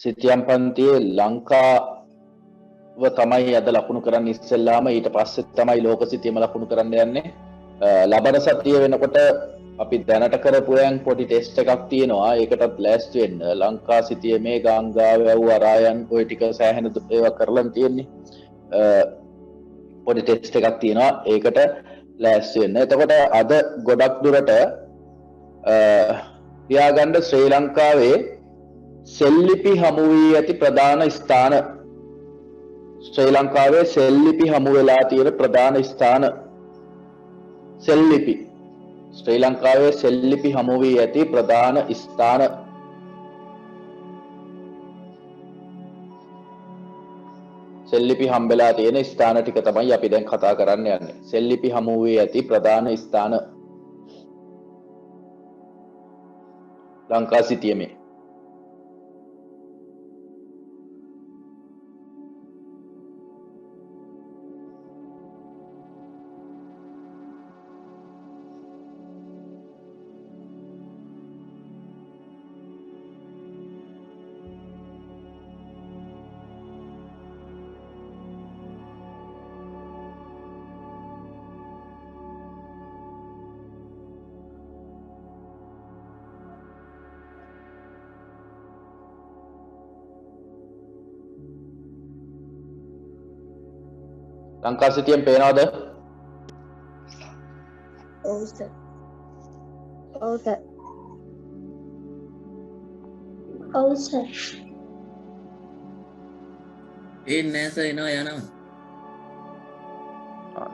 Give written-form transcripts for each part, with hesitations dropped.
සිතියම් පන්තියේ ලංකාව තමයි අද ලකුණු කරන්න ඉස්සෙල්ලාම ඊට පස්සේ තමයි ලෝක සිතියම ලකුණු කරන්න යන්නේ. ලබන සතිය වෙනකොට අපි දැනට කරපු පොඩි ටෙස්ට් එකක් තියෙනවා. ඒකටත් ලෑස්ති වෙන්න. ලංකා සිතියමේ ගංගාව වැව් අරායන් ඔය ටික සෑහෙන ඒවා කරලා තියෙන්නේ. පොඩි ටෙස්ට් එකක් තියෙනවා. ඒකට ලෑස්ති වෙන්න. එතකොට අද ගොඩක් දුරට තියාගන්න ශ්‍රී ලංකාවේ සෙල්ලිපි හමු වී ඇති ප්‍රධාන ස්ථාන. ශ්‍රී ලංකාවේ සෙල්ලිපි හමු වෙලා තියෙන ප්‍රධාන ස්ථාන. සෙල්ලිපි ශ්‍රී ලංකාවේ සෙල්ලිපි හමු වී ඇති ප්‍රධාන ස්ථාන. සෙල්ලිපි හම්බෙලා තියෙන ස්ථාන ටික තමයි අපි දැන් කතා කරන්න යන්නේ. සෙල්ලිපි හමු වී ඇති ප්‍රධාන ස්ථාන ලංකා සිතියමේ. ලංකා සිතියම් පේනවද? ඔව් සර්. ඔව් සර්. ඔව් සර්. නෑ සර් එනවා යනවා.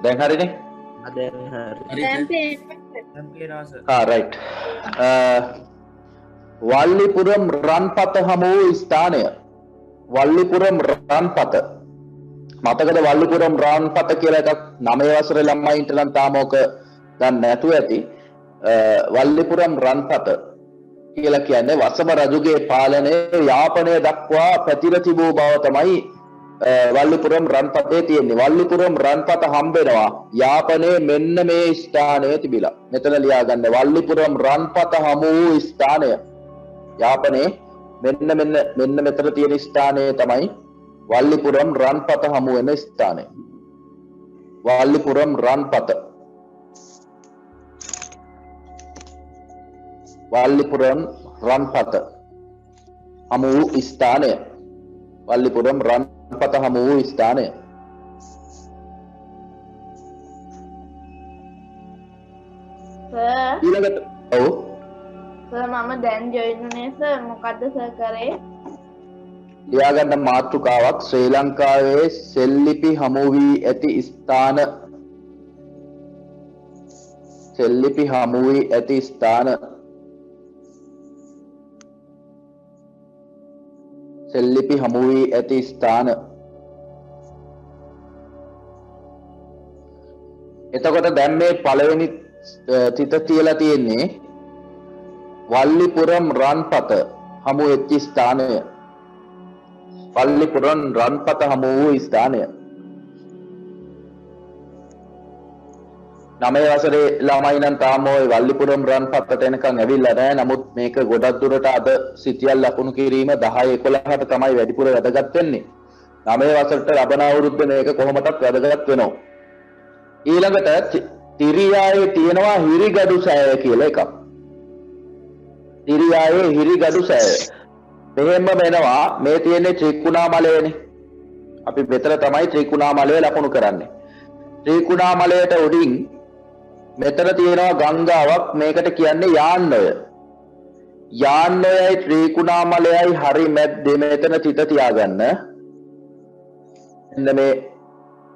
දැන් හරිනේ? දැන් හරි. දැන් පේනවා සර්. රයිට්. වල්ලිපුරම් රන්පත හමු වූ ස්ථානය. වල්ලිපුරම් රන්පත. මතකද වල්ලිපුරම් රන්පත කියලා එකක් 9 වසරේ ළමයින්ට නම් තාම ඔක දන්නේ නැතුව ඇති. වල්ලිපුරම් රන්පත කියලා කියන්නේ වසම රජුගේ පාලනයේ යාපනය දක්වා පැතිර තිබූ බව තමයි වල්ලිපුරම් රන්පතේ තියෙන්නේ. වල්ලිපුරම් රන්පත හම්බෙනවා යාපනයේ මෙන්න මේ ස්ථානයේ තිබිලා. මෙතන ලියාගන්න වල්ලිපුරම් රන්පත හමු වූ ස්ථානය. යාපනයේ මෙන්න මෙතන තියෙන ස්ථානයේ තමයි වල්ලිපුරම් රන්පත හමු වෙන ස්ථානය. වල්ලිපුරම් රන්පත. වල්ලිපුරම් රන්පත හමු වූ ස්ථානය. වල්ලිපුරම් රන්පත හමු වූ ස්ථානය. සර් ඊළඟට ඔව් සර් මම දැන් ජොයින් වුණේ සර්. මොකද්ද සර් කරේ? ලියාගන්න මාතෘකාවක් ශ්‍රී ලංකාවේ සෙල්ලිපි හමු වී ඇති ස්ථාන. සෙල්ලිපි හමු වී ඇති ස්ථාන. සෙල්ලිපි හමු වී ඇති ස්ථාන. එතකොට දැන් මේ පළවෙනි තිත තියලා තියෙන්නේ වල්ලිපුරම් රන්පත හමු වෙච්ච ස්ථානය. වල්ලිපුරම් රන්පත හමු වූ ස්ථානය. 9 වසරේ ළමයි නම් තාම ওই වල්ලිපුරම් රන්පතට එනකන් ඇවිල්ලා නැහැ. නමුත් මේක ගොඩක් දුරට අද සිතියල් ලකුණු කිරීම 10 11ට තමයි වැඩිපුර වැදගත් වෙන්නේ. 9 වසරට ලබන අවුරුද්ද මේක කොහොමදත් වැදගත් වෙනවා. ඊළඟට තිරියායේ තියෙනවා හිරිගඩු සෑය කියලා එකක්. තිරියායේ හිරිගඩු සෑය. මෙහෙම වෙනවා මේ තියෙන්නේ ත්‍රිකුණාමලයනේ. අපි මෙතන තමයි ත්‍රිකුණාමලය ලකුණු කරන්නේ. ත්‍රිකුණාමලයට උඩින් මෙතන තියෙනවා ගංගාවක්. මේකට කියන්නේ යාන්නය. යාන්නයයි ත්‍රිකුණාමලයයි හරි මැද්දේ මෙතන තිත තියාගන්න.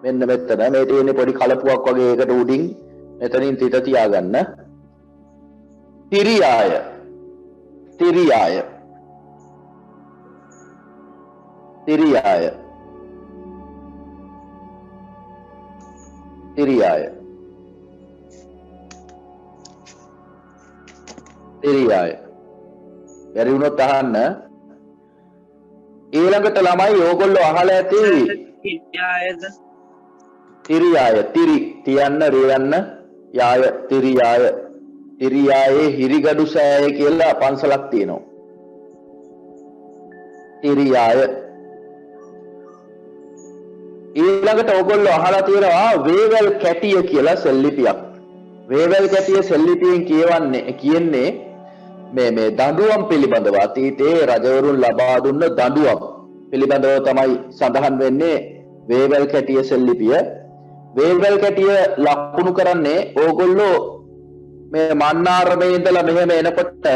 මෙන්න මෙතන මේ තියෙන පොඩි කලපුවක් වගේ එකට උඩින් මෙතනින් තිත තියාගන්න. තිරියාය. තිරියාය. තිරියාය. තිරියාය. තිරියාය. බැරි වුණොත් අහන්න. ඊළඟට ළමයි ඕගොල්ලෝ අහලා ඇති තිරියාය. තිරි තියන්න රියන්න යාය තිරියාය. තිරියායේ හිරිගඩු සෑය කියලා පන්සලක් තියෙනවා. තිරියාය. ඊළඟට ඕගොල්ලෝ අහලා තියෙනවා වේවැල් කැටිය කියලා සෙල්ලිපියක්. වේවැල් කැටිය සෙල්ලිපියෙන් කියන්නේ මේ දඬුවම් පිළිබඳව අතීතයේ රජවරුන් ලබා දුන්න දඬුවම් පිළිබඳව තමයි සඳහන් වෙන්නේ වේවැල් කැටිය සෙල්ලිපිය. වේවැල් කැටිය ලකුණු කරන්නේ ඕගොල්ලෝ මේ මන්නාරමේ ඉඳලා මෙහෙම එනකොට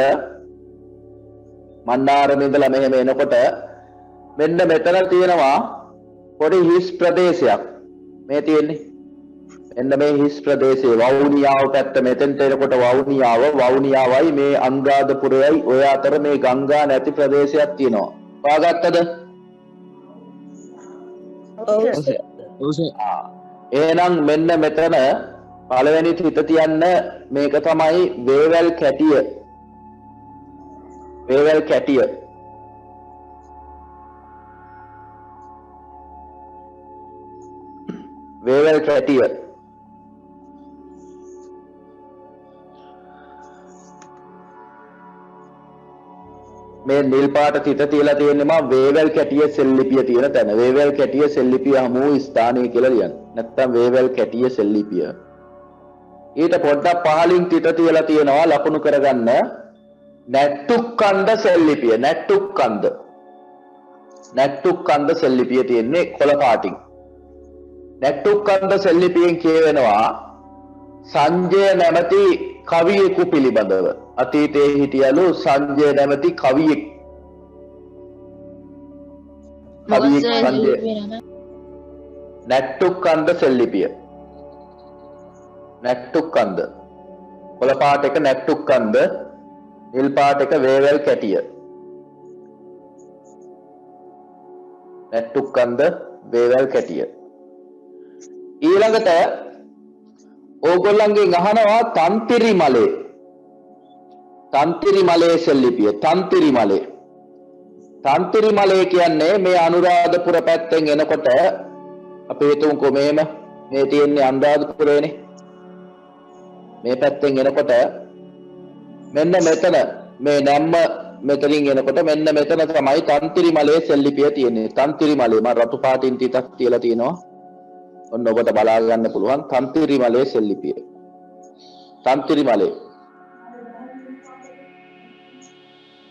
මෙන්න මෙතන තියෙනවා පොඩි හිස් ප්‍රදේශයක් මේ තියෙන්නේ. මෙන්න මේ හිස් ප්‍රදේශයේ වවුනියාව පැත්ත මෙතෙන්ට එනකොට වවුනියාවයි මේ අනුරාධපුරයයි ඔය අතර මේ ගංගා නැති ප්‍රදේශයක් තියෙනවා. හොයාගත්තද? එහෙනම් මෙන්න මෙතන පළවෙනි හිත තියන්න මේක තමයි වේවැල් කැටිය. වේවැල් කැටිය. වේවැල් කැටිය. මේ නිල් පාට තිත තියලා තියෙන්නේ මම වේවැල් කැටිය සෙල්ලිපිය තියෙන තැන. වේවැල් කැටිය සෙල්ලිපිය හමු ස්ථානය කියලා ලියන්න. නැත්තම් වේවැල් කැටිය සෙල්ලිපිය. ඊට පොඩ්ඩක් පහලින් තිත තියලා තියෙනවා ලකුණු කරගන්න නැට්ටුක්කන්ද සෙල්ලිපිය. නැට්ටුක්කන්ද සෙල්ලිපිය තියෙන්නේ කොළ පාටින්. නැට්ටුක්කන්ද සෙල්ලිපියෙන් කියවෙනවා සංජය නැමැති කවියෙකු පිළිබඳව. අතීතයේ හිටියලු සංජය නැමැති කවියෙක්. සංජය. නැට්ටුක්කන්ද සෙල්ලිපිය. නැට්ටුක්කන්ද. කොළ පාට එක නැට්ටුක්කන්ද, නිල් පාට එක වේවැල් කැටිය. නැට්ටුක්කන්ද වේවැල් කැටිය. ඊළඟට ඕගොල්ලන්ගෙන් අහනවා තන්තිරි මලේ සෙල්ලිපිය. තන්තිරි මලේ කියන්නේ මේ අනුරාධපුර පැත්තෙන් එනකොට අපි හිතමුකෝ මේ තියෙන්නේ අනුරාධපුරේනේ. මේ පැත්තෙන් එනකොට මෙන්න මෙතන මේ නැම්ම මෙතනින් එනකොට මෙන්න මෙතන තමයි තන්තිරි මලේ සෙල්ලිපිය තියෙන්නේ. තන්තිරි මලේ මම රතු පාටින් ටිකක් තියලා තියෙනවා. ඔන්න ඔබට බලා ගන්න පුළුවන් තන්තිරි මලේ සෙල්ලිපිය. තන්තිරි මලේ.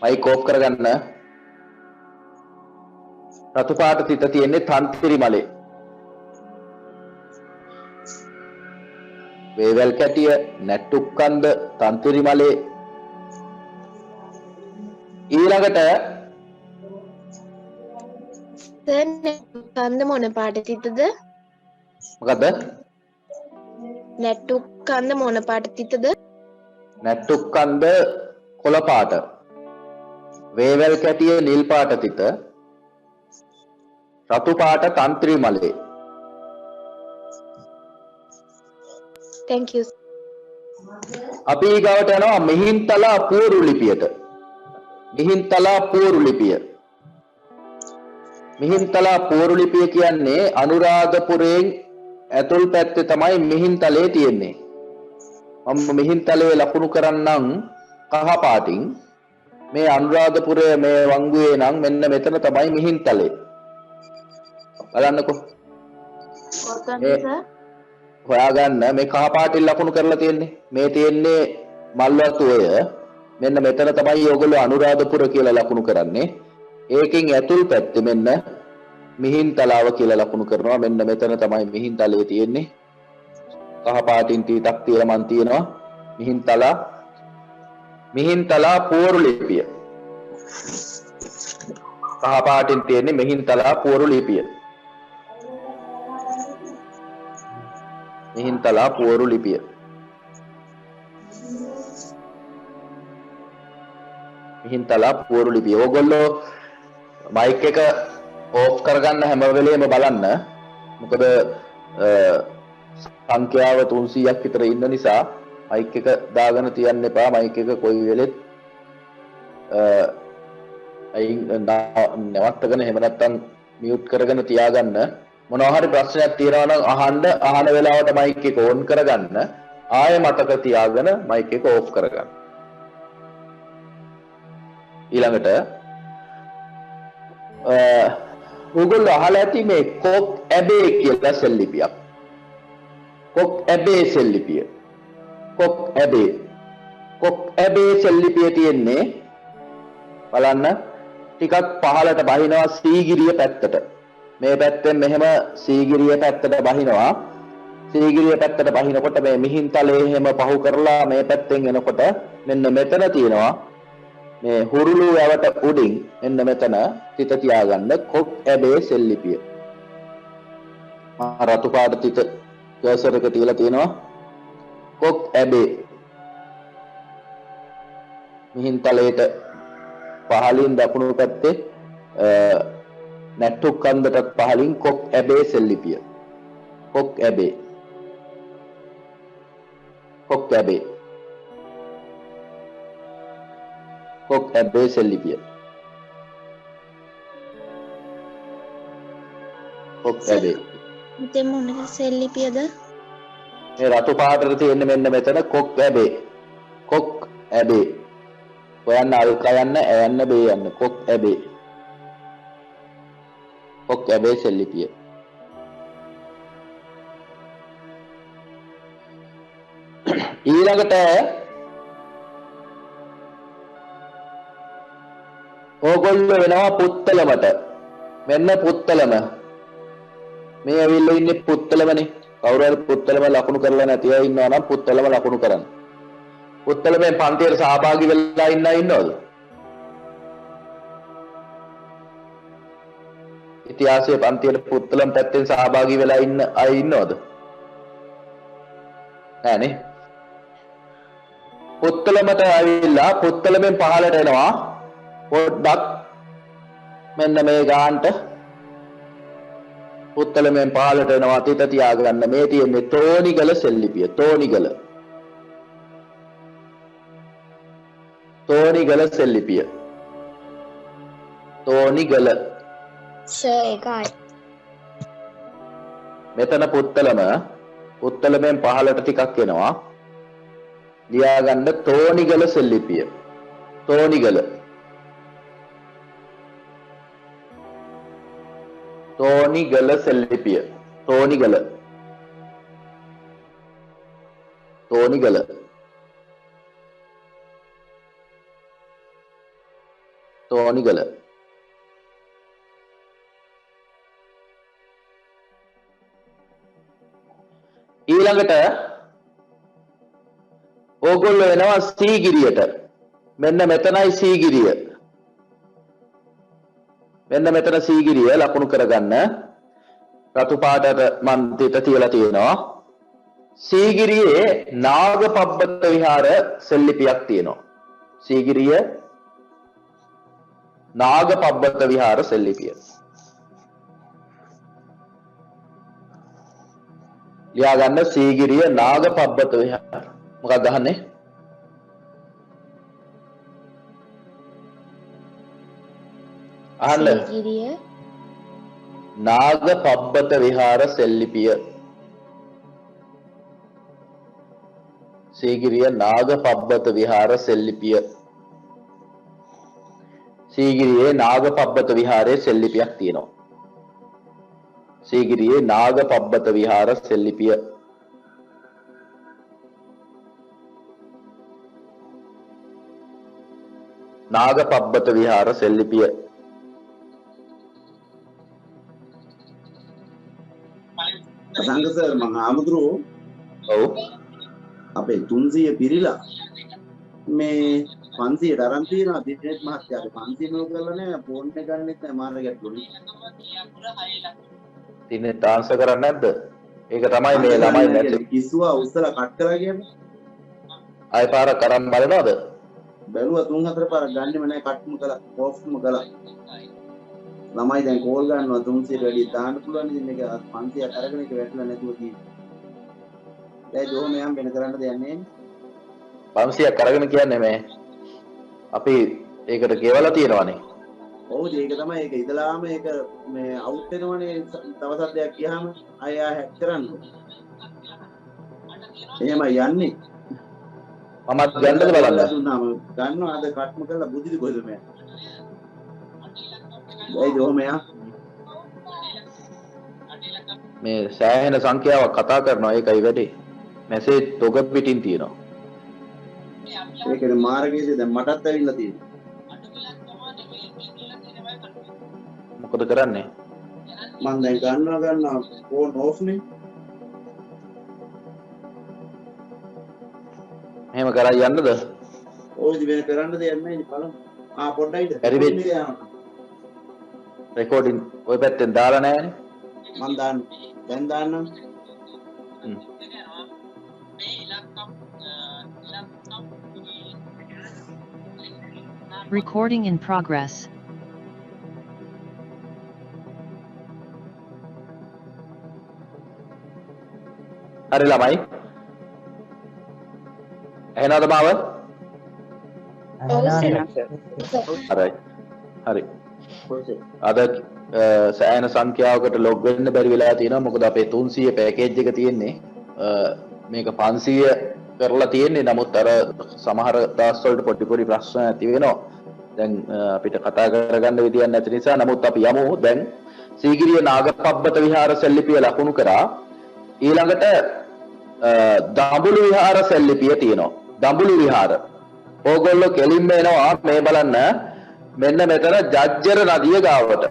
මයික් ඕෆ් කරගන්න. රතු පාට තිත තියෙන්නේ තන්තිරි මලේ. වේවැල් කැටිය, නැට්ටුක්කන්ද, තන්තිරි මලේ. ඊළඟට නැට්ටුක්කන්ද මොන පාට තිතද? මොකද? නැට්ටුක්කන්ද මොන පාට තිතද? නැට්ටුක්කන්ද කොළ පාට. වේවැල් කැටිය නිල් පාට තිත. රතු පාට තන්ත්‍රි මලේ. Thank you. අපි ඊගාවට යනවා මිහින්තලා පුවරු ලිපියට. මිහින්තලා පුවරු ලිපිය කියන්නේ අනුරාධපුරයෙන් ඇතුල් පැත්තේ තමයි මිහින්තලේ තියෙන්නේ. මම මිහින්තලේ ලකුණු කරන්නම් කහ පාටින්. මේ අනුරාධපුරයේ මේ වංගුවේ නම් මෙන්න මෙතන තමයි මිහින්තලේ. බලන්නකෝ. කොතනද සර්? හොයාගන්න මේ කහ පාටින් ලකුණු කරලා තියෙන්නේ. මේ තියෙන්නේ මල්වතුය. මෙන්න මෙතන තමයි ඔයගොල්ලෝ අනුරාධපුර කියලා ලකුණු කරන්නේ. ඒකෙන් ඇතුල් පැත්තේ මෙන්න මිහින්තලාව කියලා ලකුණු කරනවා. මෙන්න මෙතන තමයි මිහින්තලේ තියෙන්නේ. කහ පාටින් ටිකක් තියලා මන් තියෙනවා මිහින්තලා පුවරු ලිපිය. කහ පාටින් තියෙන්නේ මිහින්තලා පුවරු ලිපිය. මිහින්තලා පුවරු ලිපිය. ඕගොල්ලෝ මයික් එක ඕෆ් කරගන්න හැම වෙලේම බලන්න. මොකද සංඛ්‍යාව 300ක් විතර ඉන්න නිසා මයික් එක දාගෙන තියන්න එපා. මයික් එක කොයි වෙලෙත් නවත්තගෙන එහෙම නැත්නම් මියුට් කරගෙන තියාගන්න. මොනවා හරි ප්‍රශ්නයක් තියෙනවා නම් අහන වෙලාවට මයික් එක ඔන් කරගන්න. ආයෙ මතක තියාගෙන මයික් එක ඕෆ් කරගන්න. ඊළඟට ඕගොල්ලෝ අහලා ඇති මේ කොක් ඇබේ කියලා සෙල්ලිපියක්. කොක් ඇබේ සෙල්ලිපිය. කොක් ඇබේ. කොක් ඇබේ සෙල්ලිපිය තියෙන්නේ බලන්න ටිකක් පහළට බහිනවා සීගිරිය පැත්තට. මේ පැත්තෙන් මෙහෙම සීගිරිය පැත්තට බහිනවා. සීගිරිය පැත්තට බහිනකොට මේ මිහින්තලේ එහෙම පහු කරලා මේ පැත්තෙන් එනකොට මෙන්න මෙතන තියෙනවා මේ හුරුළු වැවට උඩින් මෙන්න මෙතන තිත තියාගන්න කොක් ඇබේ සෙල්ලිපිය. රතු පාට තිත කර්සර් එක තියලා තියෙනවා කොක් ඇබේ. මිහින්තලේට පහලින් දකුණු පැත්තේ නැට්ටු කන්දටත් පහලින් කොක් ඇබේ සෙල්ලිපිය. කොක් ඇබේ. කොක් ඇබේ. කොක් ඇබේ සෙල්ලිපිය. කොක් ඇබේ. ඉතින් මොන සෙල්ලිපියද? මේ රතු පාටට තියෙන්නේ මෙන්න මෙතන කොක් ඇබේ. කොක් ඇබේ. හොයන්න අල්ක යන්න ඇයන්න බේ යන්න කොක් ඇබේ. කොක් ඇබේ සෙල්ලිපිය. ඊළඟට ඕගොල්ලෝ වෙනවා පුත්තලමට. මෙන්න පුත්තලම. මේ ඇවිල්ලා ඉන්නේ පුත්තලමනේ. කවුරු හරි පුත්තලම ලකුණු කරලා නැති අය ඉන්නවා නම් පුත්තලම ලකුණු කරන්න. පුත්තලමෙන් පන්තියට සහභාගී වෙලා ඉන්නවද? ඉතිහාසයේ පන්තියට පුත්තලම් පැත්තෙන් සහභාගී වෙලා ඉන්න අය ඉන්නවද? නෑනේ. පුත්තලමට ඇවිල්ලා පුත්තලමෙන් පහළට එනවා පොඩ්ඩක් මෙන්න මේ ගානට පුත්තලමෙන් පහළට එනවා තිත තියාගන්න. මේ තියෙන්නේ තෝනිගල සෙල්ලිපිය. තෝනිගල. තෝනිගල සෙල්ලිපිය. තෝනිගල. සර් එකයි. මෙතන පුත්තලමෙන් පහළට ටිකක් එනවා. ලියාගන්න තෝනිගල සෙල්ලිපිය. තෝනිගල. තෝනිගල සෙල්ලිපිය. තෝනිගල. තෝනිගල. තෝනිගල. ඊළඟට ඕගොල්ලෝ එනවා සීගිරියට. මෙන්න මෙතනයි සීගිරිය. මෙන්න මෙතන සීගිරිය ලකුණු කරගන්න. රතු පාටට මන් තිත තියලා තියෙනවා. සීගිරියේ නාගපබ්බත විහාර සෙල්ලිපියක් තියෙනවා. සීගිරිය නාගපබ්බත විහාර සෙල්ලිපිය. ලියාගන්න සීගිරිය නාගපබ්බත විහාර. මොකක්ද අහන්නේ? අහන්න. සීගිරිය නාගපබ්බත විහාර සෙල්ලිපිය. සීගිරිය නාගපබ්බත විහාර සෙල්ලිපිය. සීගිරියේ නාගපබ්බත විහාරයේ සෙල්ලිපියක් තියෙනවා. සීගිරියේ නාගපබ්බත විහාර සෙල්ලිපිය. නාගපබ්බත විහාර සෙල්ලිපිය. සංඝ සර් මම ආමුදුරෝ ඔව් අපේ 300 පිරිලා මේ 500 තරම් තියෙනවා දිනේත් මහත්තයාගේ 500 නෝ කරලා නෑ ෆෝන් එක ගන්නෙත් නෑ මාර ගැටලුනේ. තින්නේ ට්‍රාන්ස්ෆර් කරන්නේ නැද්ද? ඒක තමයි මේ ළමයි නැති. කිස්සුවා උස්සලා කට් කරලා කියන්නේ. ආය පාරක් කරන් බලනවද? බැලුවා 3-4 පාරක් ගන්නෙම නෑ කට්ම කළා ඕෆ්ම කළා. ළමයි දැන් කෝල් ගන්නවා 300 වැඩි දාන්න පුළුවන් ඉතින් මේක 500ක් අරගෙන ඒක වැටලා නැතුව තියෙන්නේ. දැන් දෝම යම් වෙන කරන්න දෙයක් නෑ. 500ක් අරගෙන කියන්නේ මේ අපි ඒකට ගෙවලා තියෙනවානේ. ඔව් ඒක තමයි ඒක ඉදලාම ඒක මේ අවුට් වෙනවනේ තව සද්දයක් ගියාම අයියා හැක් කරන්න. එහෙමයි යන්නේ. මමත් ගන්නද බලන්න. දුන්නාම ගන්නවා අද කට්ම කරලා බුදිලි කොහෙද මම. ඒ දොමයා මේ සෑහෙන සංඛ්‍යාවක් කතා කරනවා ඒකයි වැඩි. මැසේජ් තොග පිටින් තියෙනවා. ඒකනේ මාර්ගයේදී දැන් මටත් ඇවිල්ලා තියෙනවා. මොකද කරන්නේ? මම දැන් ගන්නවා ෆෝන් ඕෆ් නේ. එහෙම කරා යන්නද? ඔය ඉතින් වෙන කරන්න දෙයක් නැහැ නේ බලමු. පොඩ්ඩයිද? හරි වෙයි. රෙකෝඩින් ඔය පැත්තෙන් දාලා නැහැනේ. මම දැන් දාන්නම්. Recording in progress. හරි ළමයි. එහෙනවද මාව? හරි. හරි. අද සෑහෙන සංඛ්‍යාවකට ලොග් වෙන්න බැරි වෙලා තියෙනවා. මොකද අපේ 300 පැකේජ් එක තියෙන්නේ. මේක 500 කරලා තියෙන්නේ. නමුත් අර සමහර දවස් වලට පොඩි ප්‍රශ්න ඇති වෙනවා. දැන් අපිට කතා කරගන්න විදියක් නැති නිසා නමුත් අපි යමු දැන් සීගිරිය නාගපබ්බත විහාර සෙල්ලිපිය ලකුණු කරා. ඊළඟට දඹුලු විහාර සෙල්ලිපිය තියෙනවා. දඹුලු විහාර. ඕගොල්ලෝ කෙලින්ම එනවා මේ බලන්න. මෙන්න මෙතන ජජ්ජර නදිය ගාවට.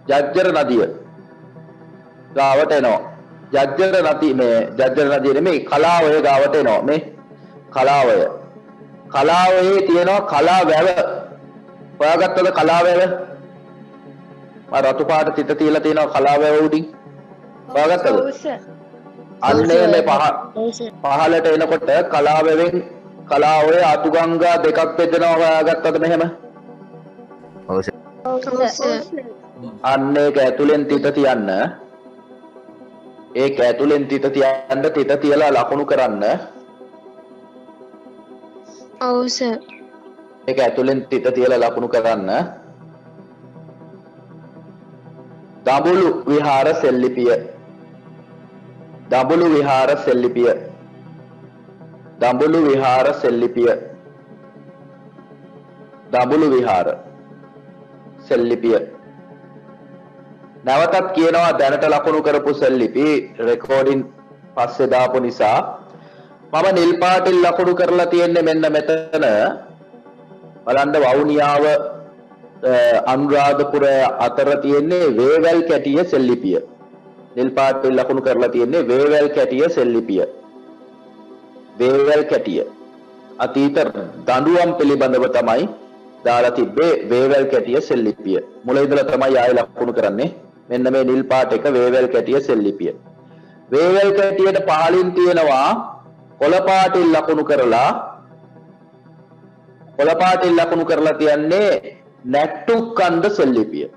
ජජ්ජර නදිය ගාවට එනවා. ජජ්ජර නදිය මේ ජජ්ජර නදිය නෙමෙයි කලාවය ගාවට එනවා මේ කලාවය. කලාවයේ තියෙනවා කලා වැව. හොයාගත්තද කලා වැව? රතු පාට තිත තියලා තියෙනවා කලා වැව උඩින්. හොයාගත්තද? අන්නේ මේ පහලට එනකොට කලා වැවෙන් කලාවේ අතුගංගා දෙකක් බෙදෙනවා හොයාගත්තද මෙහෙම? ඔව් සර්. අන්න ඒක ඇතුලෙන් තිත තියන්න. ඒක ඇතුලෙන් තිත තියන්න තිත තියලා ලකුණු කරන්න. ඔව් සර්. ඒක ඇතුලෙන් තිත තියලා ලකුණු කරන්න. දඹුලු විහාර සෙල්ලිපිය. දඹුලු විහාර සෙල්ලිපිය. දඹුලු විහාර සෙල්ලිපිය. දඹුලු විහාර සෙල්ලිපිය. නැවතත් කියනවා දැනට ලකුණු කරපු සෙල්ලිපි රෙකෝඩින් පස්සේ දාපු නිසා මම නිල් පාටින් ලකුණු කරලා තියෙන්නේ මෙන්න මෙතන. බලන්න වවුනියාව අනුරාධපුර අතර තියෙන්නේ වේවැල් කැටිය සෙල්ලිපිය. නිල් පාටින් ලකුණු කරලා තියෙන්නේ වේවැල් කැටිය සෙල්ලිපිය. වේවැල් කැටිය. අතීත දඬුවම් පිළිබඳව තමයි දාලා තිබ්බේ වේවැල් කැටිය සෙල්ලිපිය. මුල ඉඳලා තමයි ආයෙ ලකුණු කරන්නේ. මෙන්න මේ නිල් පාට එක වේවැල් කැටිය සෙල්ලිපිය. වේවැල් කැටියට පහලින් තියෙනවා කොළ පාටින් ලකුණු කරලා කොළපාටින් ලකුණු කරලා තියන්නේ නැට්ටුක්කන්ද සෙල්ලිපිය.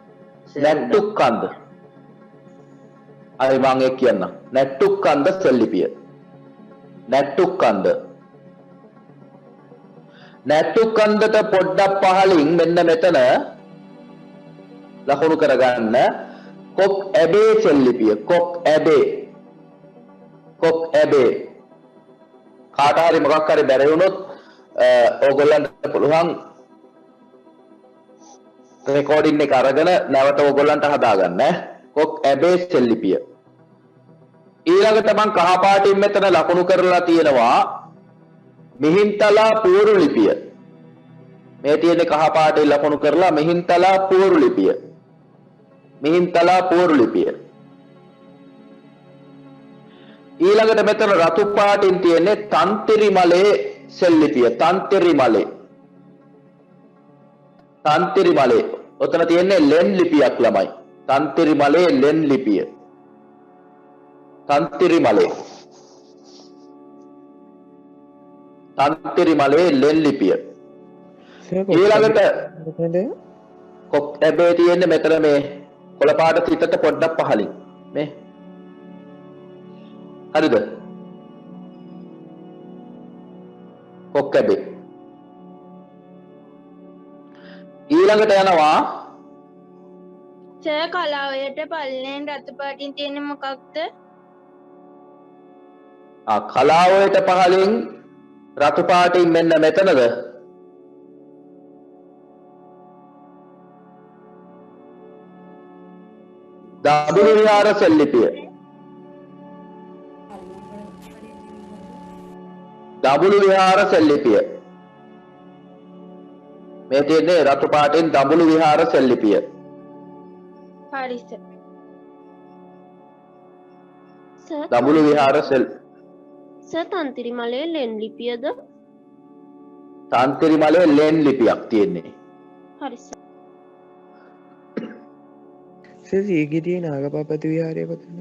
නැට්ටුක්කන්ද. අය මම ඒක කියන්න. නැට්ටුක්කන්ද සෙල්ලිපිය. නැට්ටුක්කන්ද. නැට්ටුක්කන්දට පොඩ්ඩක් පහලින් මෙන්න මෙතන ලකුණු කරගන්න කොක් ඇබේ සෙල්ලිපිය. කොක් ඇබේ. කොක් ඇබේ. කාට හරි මොකක් හරි බැරි වුණොත් ඕගොල්ලන්ට පුළුවන් රෙකෝඩින් එක අරගෙන නැවත ඕගොල්ලන්ට හදාගන්න. කොක් ඇබේ සෙල්ලිපිය. ඊළඟට මං කහ පාටින් මෙතන ලකුණු කරලා තියෙනවා මිහින්තලා පුවරු ලිපිය. මේ තියෙන්නේ කහ පාටින් ලකුණු කරලා මිහින්තලා පුවරු ලිපිය. මිහින්තලා පුවරු ලිපිය. ඊළඟට මෙතන රතු පාටින් තියෙන්නේ තන්තිරිමලේ සෙල්ලිපිය. තන්තිරිමලේ. තන්තිරිමලේ. ඔතන තියෙන්නේ ලෙන් ලිපියක් ළමයි. තන්තිරිමලේ ලෙන් ලිපිය. තන්තිරිමලේ. තන්තිරිමලේ ලෙන් ලිපිය. ඊළඟට කොක් ඇබේ තියෙන්නේ මෙතන මේ කොළ පාට තිතට පොඩ්ඩක් පහලින්. මේ හරිද? කොක් ඇබේ. ඊළඟට යනවා සර් කලාවයට පල්ලෙන් රතු පාටින් තියෙන්නේ මොකක්ද? කලාවයට පහලින් රතු පාටින් මෙන්න මෙතනද? දඹුලු විහාර සෙල්ලිපිය. දඹුලු විහාර සෙල්ලිපිය. මේ තියෙන්නේ රතු පාටින් දඹුලු විහාර සෙල්ලිපිය. හරි සර්. සර් දඹුලු විහාර සර් තන්තිරිමලේ ලෙන් ලිපියද? තන්තිරිමලේ ලෙන් ලිපියක් තියෙන්නේ. හරි සර්. සීගිරිය නාගපපති විහාරය කොතනද?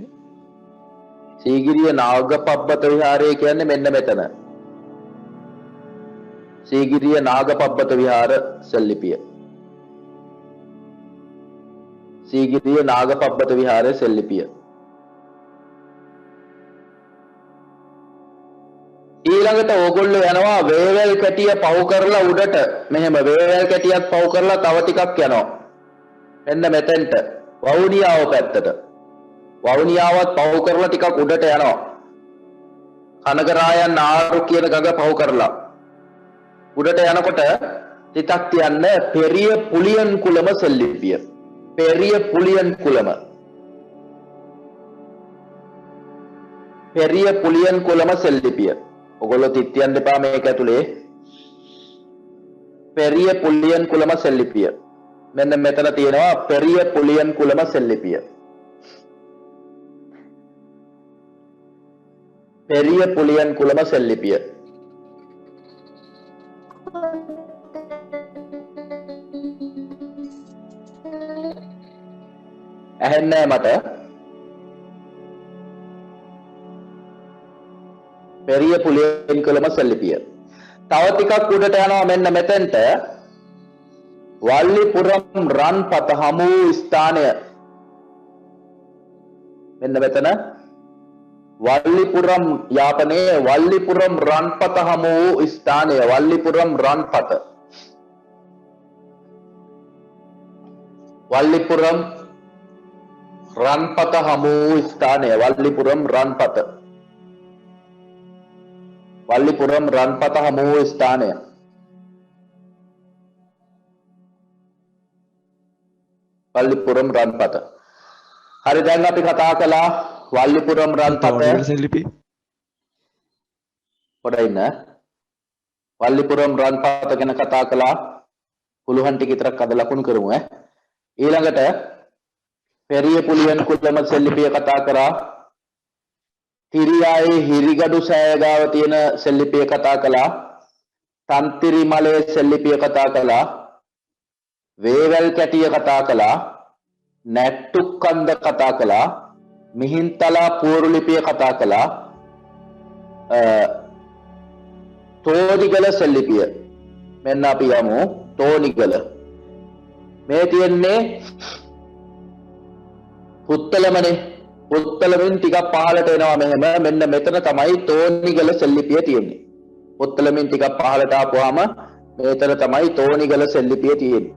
සීගිරිය නාගපබ්බත විහාරය කියන්නේ මෙන්න මෙතන. සීගිරිය නාගපබ්බත විහාර සෙල්ලිපිය. සීගිරිය නාගපබ්බත විහාරයේ සෙල්ලිපිය. ඊළඟට ඕගොල්ලෝ යනවා වේවැල් කැටිය පහු කරලා උඩට. මෙහෙම වේවැල් කැටියක් පහු කරලා තව ටිකක් යනවා. එන්න මෙතෙන්ට වවුනියාව පැත්තට. වවුනියාවත් පහු කරලා ටිකක් උඩට යනවා. කනගරායන් ආරු කියන ගඟ පහු කරලා උඩට යනකොට ටිකක් තියන්න පෙරිය පුලියන් කුලම සෙල්ලිපිය. පෙරිය පුලියන් කුලම. පෙරිය පුලියන් කුලම සෙල්ලිපිය. ඔගොල්ලෝ තියන්න එපා මේක ඇතුලේ. පෙරිය පුලියන් කුලම සෙල්ලිපිය. මෙන්න මෙතන තියෙනවා පෙරිය පුලියන් කුලම සෙල්ලිපිය. පෙරිය පුලියන් කුලම සෙල්ලිපිය. ඇහෙන්නේ මට? පෙරිය පුලියන් කුලම සෙල්ලිපිය. තව ටිකක් උඩට යනවා මෙන්න මෙතෙන්ට. වල්ලිපුරම් රන්පත හමු ස්ථානය. මෙන්න මෙතන වල්ලිපුරම් යාපනයේ වල්ලිපුරම් රන්පත හමු ස්ථානය. වල්ලිපුරම් රන්පත. වල්ලිපුරම් රන්පත හමු ස්ථානය. වල්ලිපුරම් රන්පත. වල්ලිපුරම් රන්පත හමු ස්ථානය. වල්ලිපුරම් රන්පත. හරි දැන් අපි කතා කළා වල්ලිපුරම් රන්පත. පොඩ්ඩක් ඉන්න. වල්ලිපුරම් රන්පත ගැන කතා කළා. පුළුවන් ටික විතරක් අද ලකුණු කරමු ඈ. ඊළඟට පෙරිය පුලියන් කුලම සෙල්ලිපිය කතා කරා. තිරියායේ හිරිගඩු සෑය ගාව තියෙන සෙල්ලිපිය කතා කළා. තන්තිරිමලේ සෙල්ලිපිය කතා කළා. වේවැල් කැටිය කතා කළා. නැට්ටුක්කන්ද කතා කළා. මිහින්තලා පූර්ලිපිය කතා කළා. තෝනිගල සෙල්ලිපිය. මෙන්න අපි යමු තෝනිගල. මේ තියෙන්නේ පුත්තලමනේ. පුත්තලමින් ටිකක් පහළට එනවා මෙහෙම. මෙන්න මෙතන තමයි තෝනිගල සෙල්ලිපිය තියෙන්නේ. පුත්තලමින් ටිකක් පහළට ආපුවාම මෙතන තමයි තෝනිගල සෙල්ලිපිය තියෙන්නේ.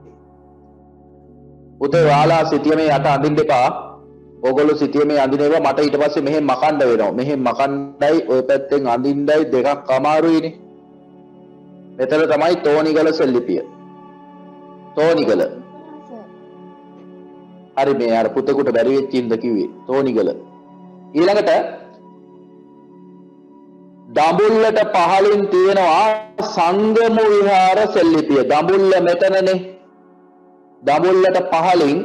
උතේ වාලා සිටියමේ යට අඳින්න එපා. ඕගොල්ලෝ සිටියමේ අඳිනවා මට ඊට පස්සේ මෙහෙම මකන්න වෙනවා. මෙහෙම මකන්නයි ඔය පැත්තෙන් අඳින්නයි දෙකක් අමාරුයිනේ. මෙතන තමයි තෝනිගල සෙල්ලිපිය. තෝනිගල. හරි මේ අර පුතේකට බැරි වෙච්ච ඉඳ කිව්වේ තෝනිගල. ඊළඟට දඹුල්ලට පහළින් තියෙනවා සංගමු විහාර සෙල්ලිපිය. දඹුල්ල මෙතනනේ. දඹුල්ලට පහළින්